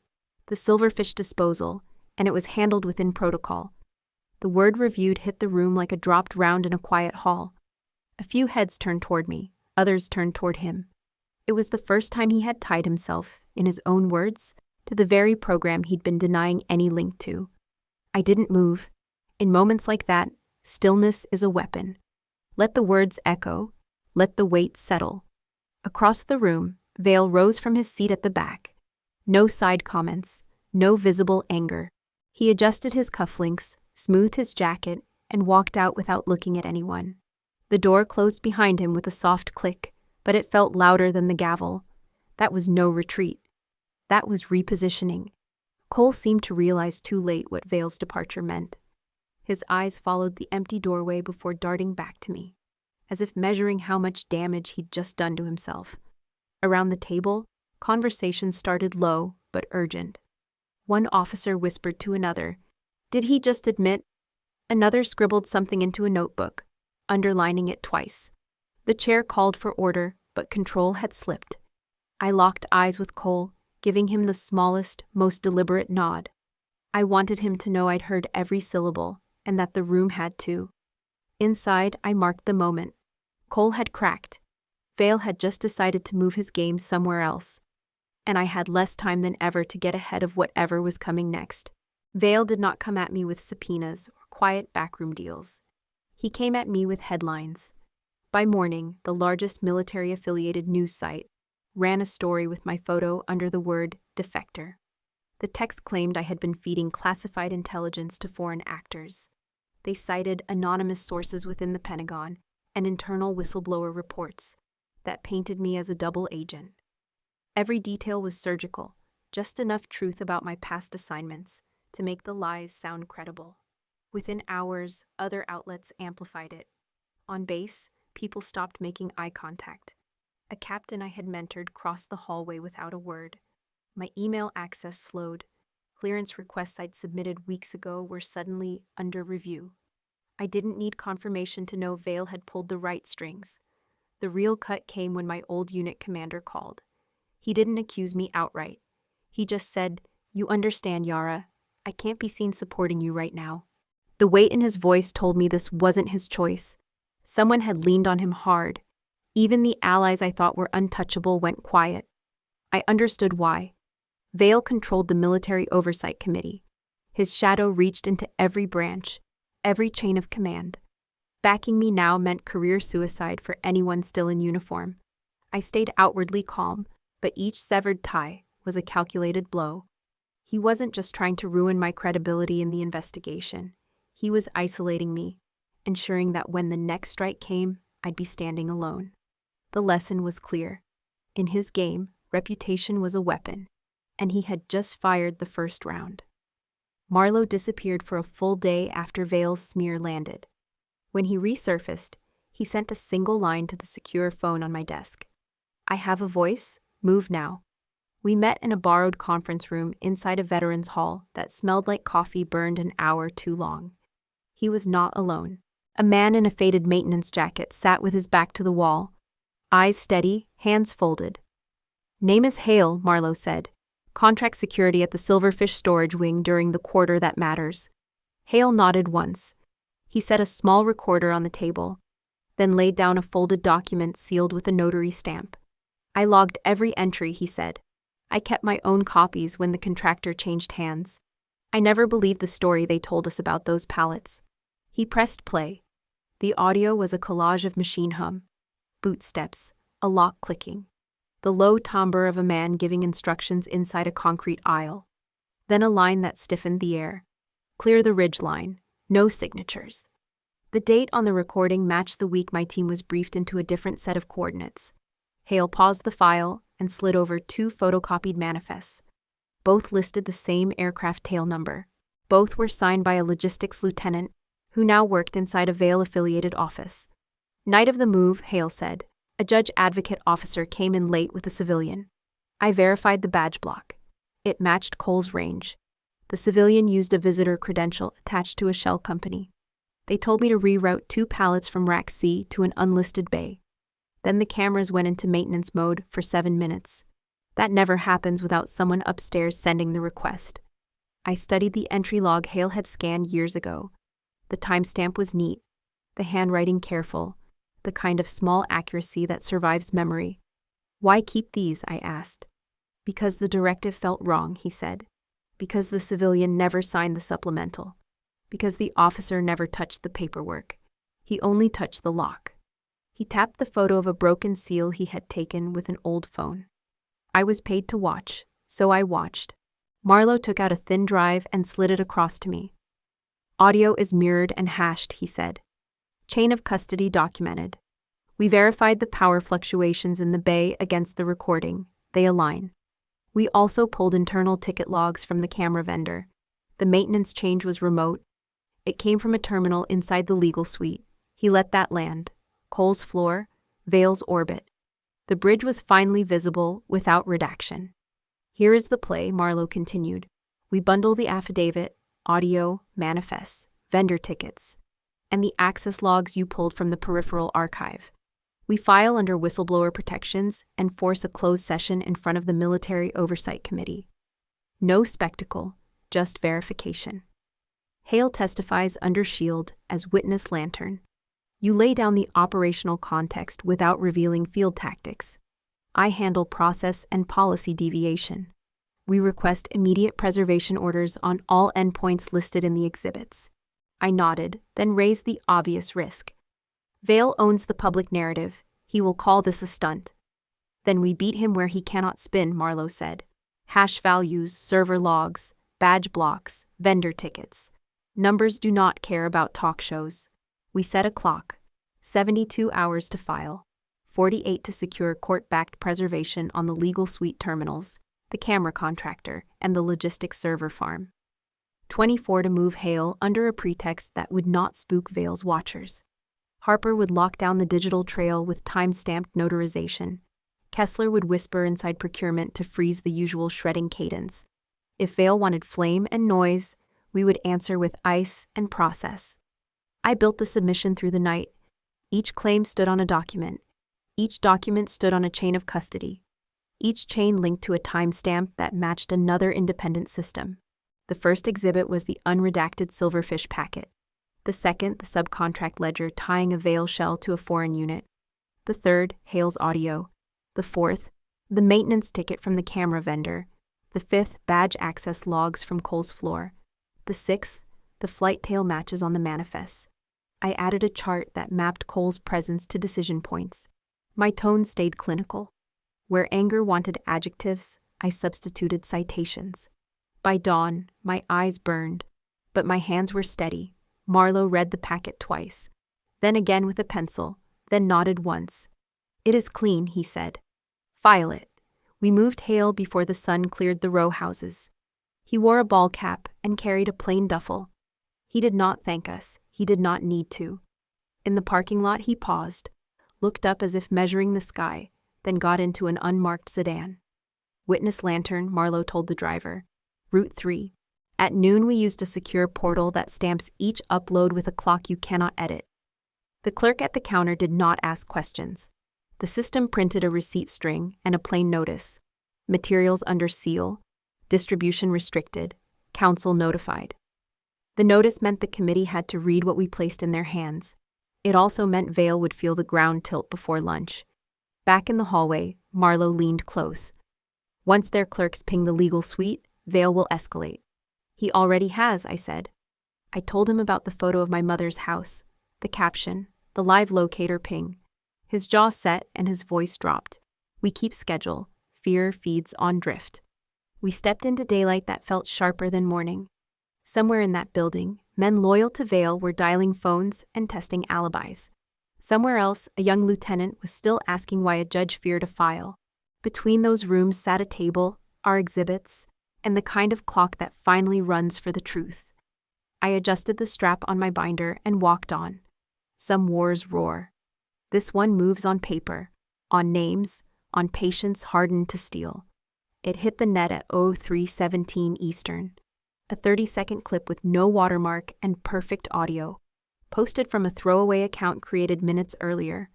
The Silverfish disposal, and it was handled within protocol. The word reviewed hit the room like a dropped round in a quiet hall. A few heads turned toward me, others turned toward him. It was the first time he had tied himself, in his own words, to the very program he'd been denying any link to. I didn't move. In moments like that, stillness is a weapon. Let the words echo. Let the weight settle. Across the room, Vale rose from his seat at the back. No side comments, no visible anger. He adjusted his cufflinks, smoothed his jacket, and walked out without looking at anyone. The door closed behind him with a soft click, but it felt louder than the gavel. That was no retreat. That was repositioning. Cole seemed to realize too late what Vale's departure meant. His eyes followed the empty doorway before darting back to me, as if measuring how much damage he'd just done to himself. Around the table, conversation started low but urgent. One officer whispered to another, "Did he just admit?" Another scribbled something into a notebook, underlining it twice. The chair called for order, but control had slipped. I locked eyes with Cole, giving him the smallest, most deliberate nod. I wanted him to know I'd heard every syllable, and that the room had too. Inside, I marked the moment. Cole had cracked. Vale had just decided to move his game somewhere else, and I had less time than ever to get ahead of whatever was coming next. Vale did not come at me with subpoenas or quiet backroom deals. He came at me with headlines. By morning, the largest military-affiliated news site ran a story with my photo under the word defector. The text claimed I had been feeding classified intelligence to foreign actors. They cited anonymous sources within the Pentagon and internal whistleblower reports that painted me as a double agent. Every detail was surgical, just enough truth about my past assignments to make the lies sound credible. Within hours, other outlets amplified it. On base, people stopped making eye contact. A captain I had mentored crossed the hallway without a word. My email access slowed. Clearance requests I'd submitted weeks ago were suddenly under review. I didn't need confirmation to know Vale had pulled the right strings. The real cut came when my old unit commander called. He didn't accuse me outright. He just said, "You understand, Yara. I can't be seen supporting you right now." The weight in his voice told me this wasn't his choice. Someone had leaned on him hard. Even the allies I thought were untouchable went quiet. I understood why. Vale controlled the Military Oversight Committee. His shadow reached into every branch, every chain of command. Backing me now meant career suicide for anyone still in uniform. I stayed outwardly calm, but each severed tie was a calculated blow. He wasn't just trying to ruin my credibility in the investigation. He was isolating me, ensuring that when the next strike came, I'd be standing alone. The lesson was clear. In his game, reputation was a weapon, and he had just fired the first round. Marlowe disappeared for a full day after Vale's smear landed. When he resurfaced, he sent a single line to the secure phone on my desk. "I have a voice. Move now." We met in a borrowed conference room inside a veterans hall that smelled like coffee burned an hour too long. He was not alone. A man in a faded maintenance jacket sat with his back to the wall, eyes steady, hands folded. "Name is Hale," Marlowe said. "Contract security at the Silverfish storage wing during the quarter that matters." Hale nodded once. He set a small recorder on the table, then laid down a folded document sealed with a notary stamp. "I logged every entry," he said. "I kept my own copies when the contractor changed hands. I never believed the story they told us about those pallets." He pressed play. The audio was a collage of machine hum, boot steps, a lock clicking, the low timbre of a man giving instructions inside a concrete aisle. Then a line that stiffened the air. "Clear the ridge line. No signatures." The date on the recording matched the week my team was briefed into a different set of coordinates. Hale paused the file and slid over 2 photocopied manifests. Both listed the same aircraft tail number. Both were signed by a logistics lieutenant who now worked inside a Vale-affiliated office. "Night of the move," Hale said, "a judge advocate officer came in late with a civilian. I verified the badge block. It matched Cole's range. The civilian used a visitor credential attached to a shell company. They told me to reroute 2 pallets from Rack C to an unlisted bay. Then the cameras went into maintenance mode for 7 minutes. That never happens without someone upstairs sending the request." I studied the entry log Hale had scanned years ago. The timestamp was neat, the handwriting careful, the kind of small accuracy that survives memory. "Why keep these?" I asked. Because the directive felt wrong, he said. Because the civilian never signed the supplemental. Because the officer never touched the paperwork. He only touched the lock. He tapped the photo of a broken seal he had taken with an old phone. I was paid to watch, so I watched. Marlowe took out a thin drive and slid it across to me. Audio is mirrored and hashed, he said. Chain of custody documented. We verified the power fluctuations in the bay against the recording. They align. We also pulled internal ticket logs from the camera vendor. The maintenance change was remote. It came from a terminal inside the legal suite. He let that land. Cole's floor, Vale's orbit. The bridge was finally visible without redaction. Here is the play, Marlowe continued. We bundle the affidavit, audio, manifests, vendor tickets, and the access logs you pulled from the peripheral archive. We file under whistleblower protections and force a closed session in front of the Military Oversight Committee. No spectacle, just verification. Hale testifies under shield as witness lantern. You lay down the operational context without revealing field tactics. I handle process and policy deviation. We request immediate preservation orders on all endpoints listed in the exhibits. I nodded, then raised the obvious risk. Vale owns the public narrative. He will call this a stunt. Then we beat him where he cannot spin, Marlowe said. Hash values, server logs, badge blocks, vendor tickets. Numbers do not care about talk shows. We set a clock. 72 hours to file. 48 to secure court-backed preservation on the legal suite terminals, the camera contractor, and the logistics server farm. 24 to move Hale under a pretext that would not spook Vale's watchers. Harper would lock down the digital trail with time-stamped notarization. Kessler would whisper inside procurement to freeze the usual shredding cadence. If Vale wanted flame and noise, we would answer with ice and process. I built the submission through the night. Each claim stood on a document. Each document stood on a chain of custody. Each chain linked to a timestamp that matched another independent system. The first exhibit was the unredacted Silverfish packet. The second, the subcontract ledger tying a Vale shell to a foreign unit. The third, Hale's audio. The fourth, the maintenance ticket from the camera vendor. The fifth, badge access logs from Cole's floor. The sixth, the flight tail matches on the manifests. I added a chart that mapped Cole's presence to decision points. My tone stayed clinical. Where anger wanted adjectives, I substituted citations. By dawn, my eyes burned, but my hands were steady. Marlowe read the packet twice, then again with a pencil, then nodded once. It is clean, he said. File it. We moved Hale before the sun cleared the row houses. He wore a ball cap and carried a plain duffel. He did not thank us. He did not need to. In the parking lot, he paused, looked up as if measuring the sky, then got into an unmarked sedan. Witness lantern, Marlowe told the driver. Route 3. At noon, we used a secure portal that stamps each upload with a clock you cannot edit. The clerk at the counter did not ask questions. The system printed a receipt string and a plain notice. Materials under seal. Distribution restricted. Counsel notified. The notice meant the committee had to read what we placed in their hands. It also meant Vale would feel the ground tilt before lunch. Back in the hallway, Marlowe leaned close. Once their clerks ping the legal suite, Vale will escalate. He already has, I said. I told him about the photo of my mother's house, the caption, the live locator ping. His jaw set and his voice dropped. We keep schedule. Fear feeds on drift. We stepped into daylight that felt sharper than morning. Somewhere in that building, men loyal to Vale were dialing phones and testing alibis. Somewhere else, a young lieutenant was still asking why a judge feared a file. Between those rooms sat a table, our exhibits, and the kind of clock that finally runs for the truth. I adjusted the strap on my binder and walked on. Some wars roar. This one moves on paper, on names, on patience hardened to steel. It hit the net at 03:17 Eastern. A 30-second clip with no watermark and perfect audio, posted from a throwaway account created minutes earlier.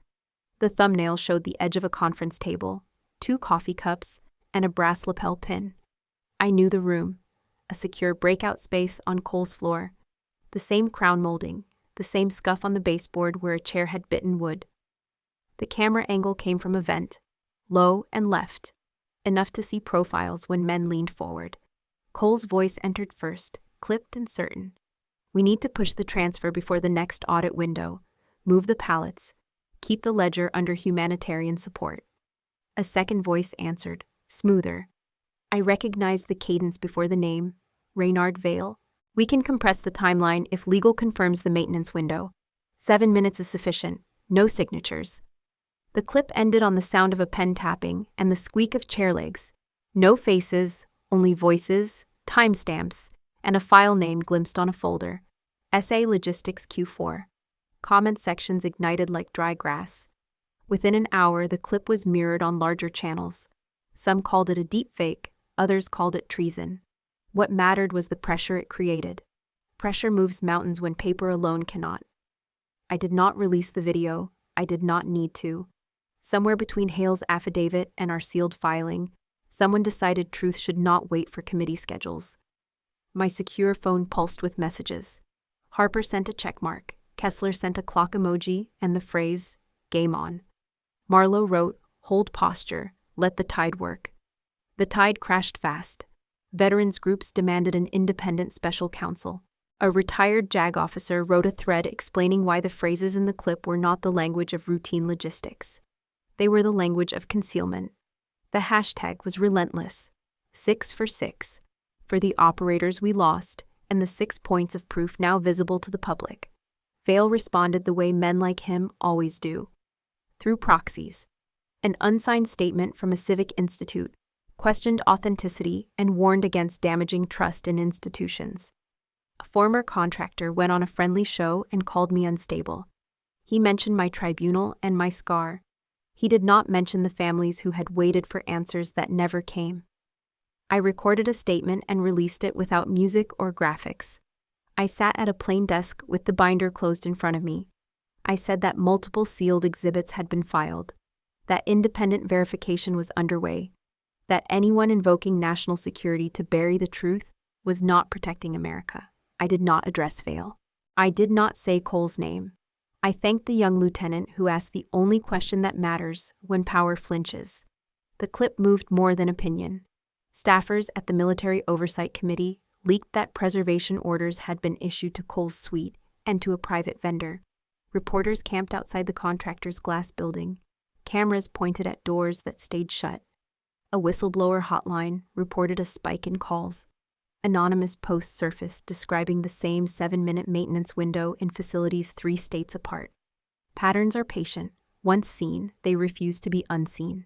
The thumbnail showed the edge of a conference table, 2 coffee cups, and a brass lapel pin. I knew the room, a secure breakout space on Cole's floor, the same crown molding, the same scuff on the baseboard where a chair had bitten wood. The camera angle came from a vent, low and left. enough to see profiles when men leaned forward. Cole's voice entered first, clipped and certain. We need to push the transfer before the next audit window. Move the pallets. Keep the ledger under humanitarian support. A second voice answered, smoother. I recognized the cadence before the name, Reynard Vale. We can compress the timeline if legal confirms the maintenance window. 7 minutes is sufficient. No signatures. The clip ended on the sound of a pen tapping and the squeak of chair legs. No faces, only voices, timestamps, and a file name glimpsed on a folder. SA Logistics Q4. Comment sections ignited like dry grass. Within an hour, the clip was mirrored on larger channels. Some called it a deepfake, others called it treason. What mattered was the pressure it created. Pressure moves mountains when paper alone cannot. I did not release the video. I did not need to. Somewhere between Hale's affidavit and our sealed filing, someone decided truth should not wait for committee schedules. My secure phone pulsed with messages. Harper sent a checkmark, Kessler sent a clock emoji and the phrase, game on. Marlowe wrote, hold posture, let the tide work. The tide crashed fast. Veterans groups demanded an independent special counsel. A retired JAG officer wrote a thread explaining why the phrases in the clip were not the language of routine logistics. They were the language of concealment. The hashtag was relentless. 6 for 6. For the operators we lost, and the 6 points of proof now visible to the public. Vale responded the way men like him always do. Through proxies. An unsigned statement from a civic institute questioned authenticity and warned against damaging trust in institutions. A former contractor went on a friendly show and called me unstable. He mentioned my tribunal and my scar. He did not mention the families who had waited for answers that never came. I recorded a statement and released it without music or graphics. I sat at a plain desk with the binder closed in front of me. I said that multiple sealed exhibits had been filed, that independent verification was underway, that anyone invoking national security to bury the truth was not protecting America. I did not address Vale. I did not say Cole's name. I thanked the young lieutenant who asked the only question that matters when power flinches. The clip moved more than opinion. Staffers at the Military Oversight Committee leaked that preservation orders had been issued to Cole's suite and to a private vendor. Reporters camped outside the contractor's glass building. Cameras pointed at doors that stayed shut. A whistleblower hotline reported a spike in calls. Anonymous posts surfaced describing the same 7-minute maintenance window in facilities 3 states apart. Patterns are patient. Once seen, they refuse to be unseen.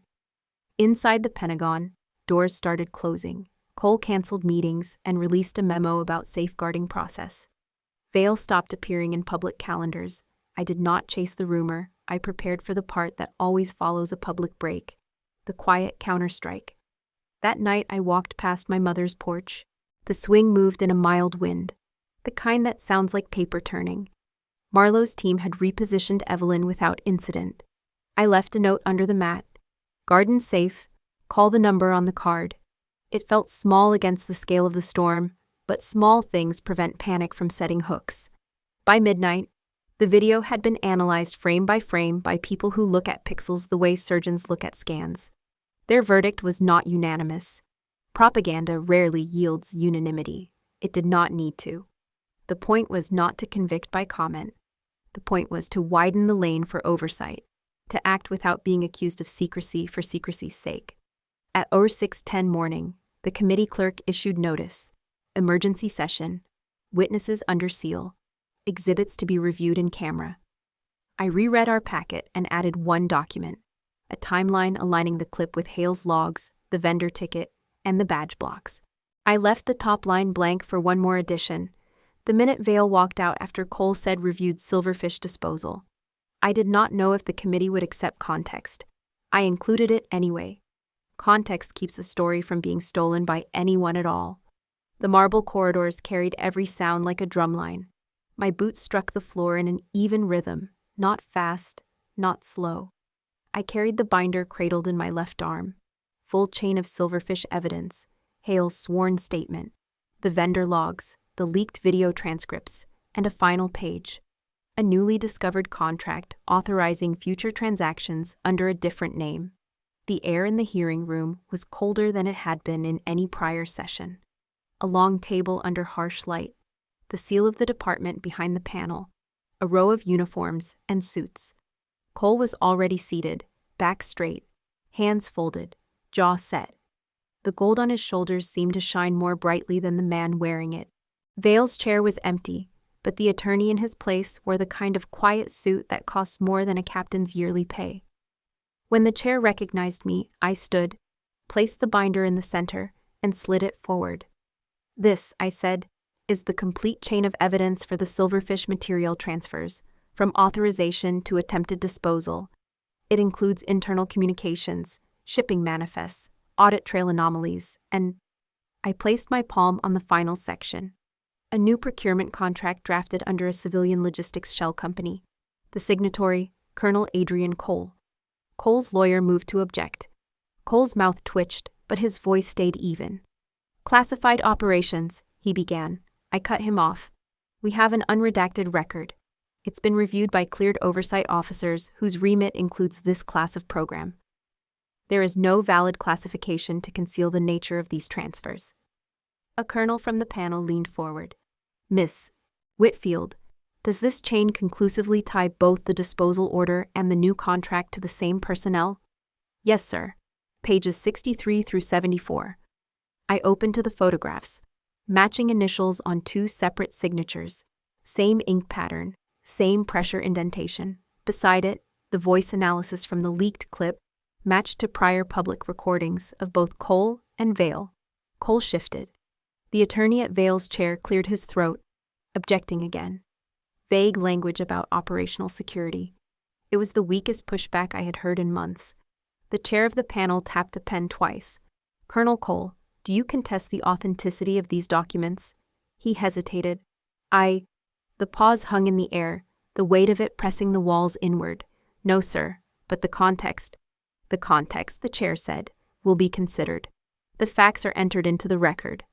Inside the Pentagon, doors started closing. Cole canceled meetings and released a memo about safeguarding process. Vale stopped appearing in public calendars. I did not chase the rumor. I prepared for the part that always follows a public break, the quiet counterstrike. That night I walked past my mother's porch. The swing moved in a mild wind, the kind that sounds like paper turning. Marlowe's team had repositioned Evelyn without incident. I left a note under the mat. Garden safe, call the number on the card. It felt small against the scale of the storm, but small things prevent panic from setting hooks. By midnight, the video had been analyzed frame by people who look at pixels the way surgeons look at scans. Their verdict was not unanimous. Propaganda rarely yields unanimity. It did not need to. The point was not to convict by comment. The point was to widen the lane for oversight, to act without being accused of secrecy for secrecy's sake. At 06:10 morning, the committee clerk issued notice. Emergency session. Witnesses under seal. Exhibits to be reviewed in camera. I reread our packet and added one document, a timeline aligning the clip with Hale's logs, the vendor ticket, and the badge blocks. I left the top line blank for one more addition. The minute Vale walked out after Cole said reviewed Silverfish disposal. I did not know if the committee would accept context. I included it anyway. Context keeps a story from being stolen by anyone at all. The marble corridors carried every sound like a drumline. My boots struck the floor in an even rhythm, not fast, not slow. I carried the binder cradled in my left arm. Full chain of Silverfish evidence, Hale's sworn statement, the vendor logs, the leaked video transcripts, and a final page. A newly discovered contract authorizing future transactions under a different name. The air in the hearing room was colder than it had been in any prior session. A long table under harsh light, the seal of the department behind the panel, a row of uniforms and suits. Cole was already seated, back straight, hands folded, jaw set. The gold on his shoulders seemed to shine more brightly than the man wearing it. Vale's chair was empty, but the attorney in his place wore the kind of quiet suit that costs more than a captain's yearly pay. When the chair recognized me, I stood, placed the binder in the center, and slid it forward. "This," I said, "is the complete chain of evidence for the Silverfish material transfers, from authorization to attempted disposal. It includes internal communications, shipping manifests, audit trail anomalies, and—" I placed my palm on the final section. A new procurement contract drafted under a civilian logistics shell company. The signatory, Colonel Adrian Cole. Cole's lawyer moved to object. Cole's mouth twitched, but his voice stayed even. "Classified operations," he began. I cut him off. "We have an unredacted record. It's been reviewed by cleared oversight officers whose remit includes this class of program. There is no valid classification to conceal the nature of these transfers." A colonel from the panel leaned forward. "Miss Whitfield, does this chain conclusively tie both the disposal order and the new contract to the same personnel?" "Yes, sir. Pages 63 through 74. I opened to the photographs. Matching initials on two separate signatures. Same ink pattern, same pressure indentation. Beside it, the voice analysis from the leaked clip matched to prior public recordings of both Cole and Vale. Cole shifted. The attorney at Vale's chair cleared his throat, objecting again. Vague language about operational security. It was the weakest pushback I had heard in months. The chair of the panel tapped a pen twice. "Colonel Cole, do you contest the authenticity of these documents?" He hesitated. The pause hung in the air, the weight of it pressing the walls inward. "No, sir, but the context," the chair said, "will be considered. The facts are entered into the record."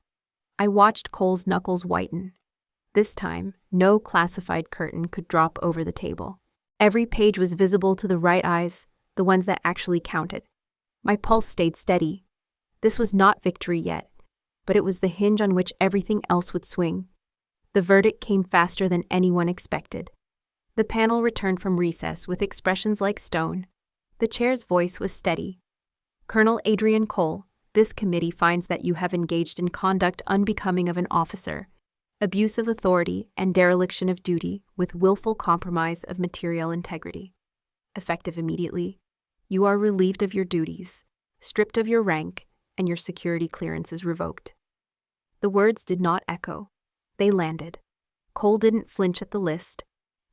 I watched Cole's knuckles whiten. This time, no classified curtain could drop over the table. Every page was visible to the right eyes, the ones that actually counted. My pulse stayed steady. This was not victory yet, but it was the hinge on which everything else would swing. The verdict came faster than anyone expected. The panel returned from recess with expressions like stone. The chair's voice was steady. "Colonel Adrian Cole, this committee finds that you have engaged in conduct unbecoming of an officer, abuse of authority and dereliction of duty with willful compromise of material integrity. Effective immediately, you are relieved of your duties, stripped of your rank, and your security clearance is revoked." The words did not echo. They landed. Cole didn't flinch at the list,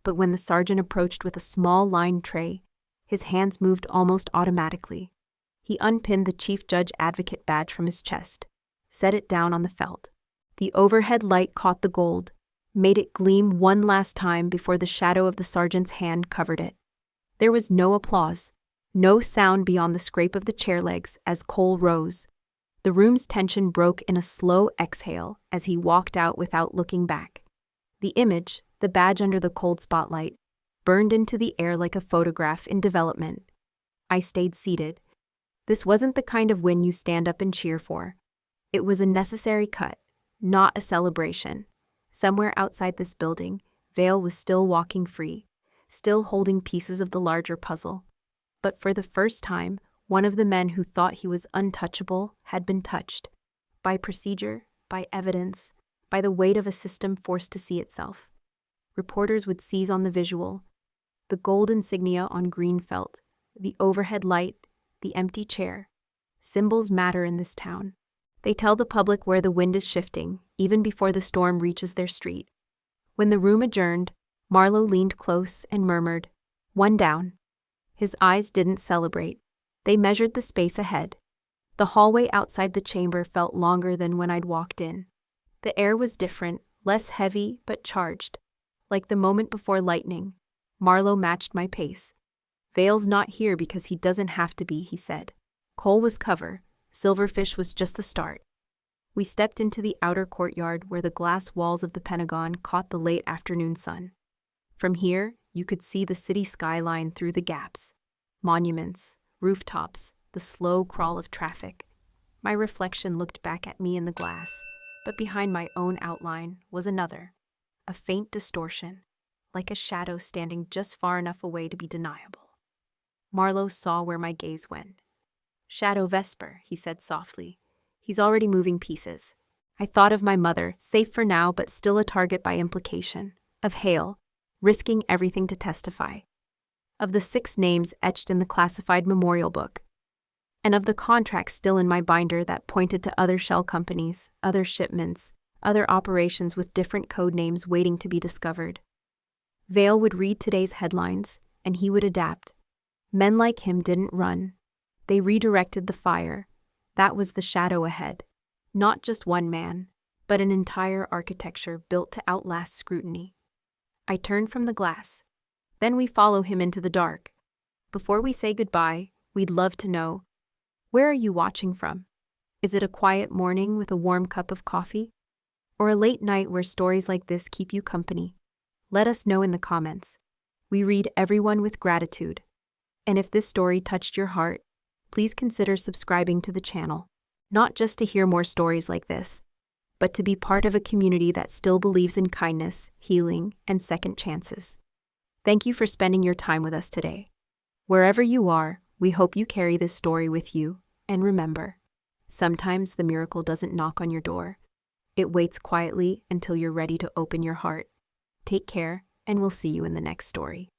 but when the sergeant approached with a small lined tray, his hands moved almost automatically. He unpinned the Chief Judge Advocate badge from his chest, set it down on the felt. The overhead light caught the gold, made it gleam one last time before the shadow of the sergeant's hand covered it. There was no applause, no sound beyond the scrape of the chair legs as Cole rose. The room's tension broke in a slow exhale as he walked out without looking back. The image, the badge under the cold spotlight, burned into the air like a photograph in development. I stayed seated. This wasn't the kind of win you stand up and cheer for. It was a necessary cut, not a celebration. Somewhere outside this building, Vale was still walking free, still holding pieces of the larger puzzle. But for the first time, one of the men who thought he was untouchable had been touched. By procedure, by evidence, by the weight of a system forced to see itself. Reporters would seize on the visual. The gold insignia on green felt, the overhead light, the empty chair. Symbols matter in this town. They tell the public where the wind is shifting, even before the storm reaches their street. When the room adjourned, Marlowe leaned close and murmured, "One down." His eyes didn't celebrate. They measured the space ahead. The hallway outside the chamber felt longer than when I'd walked in. The air was different, less heavy but charged. Like the moment before lightning, Marlowe matched my pace. "Vale's not here because he doesn't have to be," he said. Cole was cover. Silverfish was just the start. We stepped into the outer courtyard where the glass walls of the Pentagon caught the late afternoon sun. From here, you could see the city skyline through the gaps. Monuments, rooftops, the slow crawl of traffic. My reflection looked back at me in the glass, but behind my own outline was another, a faint distortion, like a shadow standing just far enough away to be deniable. Marlowe saw where my gaze went. "Shadow Vesper," he said softly. "He's already moving pieces." I thought of my mother, safe for now but still a target by implication, of Hale, risking everything to testify, of the 6 names etched in the classified memorial book, and of the contracts still in my binder that pointed to other shell companies, other shipments, other operations with different code names waiting to be discovered. Vale would read today's headlines, and he would adapt. Men like him didn't run. They redirected the fire. That was the shadow ahead. Not just one man, but an entire architecture built to outlast scrutiny. I turned from the glass. Then we follow him into the dark. Before we say goodbye, we'd love to know, where are you watching from? Is it a quiet morning with a warm cup of coffee? Or a late night where stories like this keep you company? Let us know in the comments. We read everyone with gratitude. And if this story touched your heart, please consider subscribing to the channel, not just to hear more stories like this, but to be part of a community that still believes in kindness, healing, and second chances. Thank you for spending your time with us today. Wherever you are, we hope you carry this story with you, and remember, sometimes the miracle doesn't knock on your door. It waits quietly until you're ready to open your heart. Take care, and we'll see you in the next story.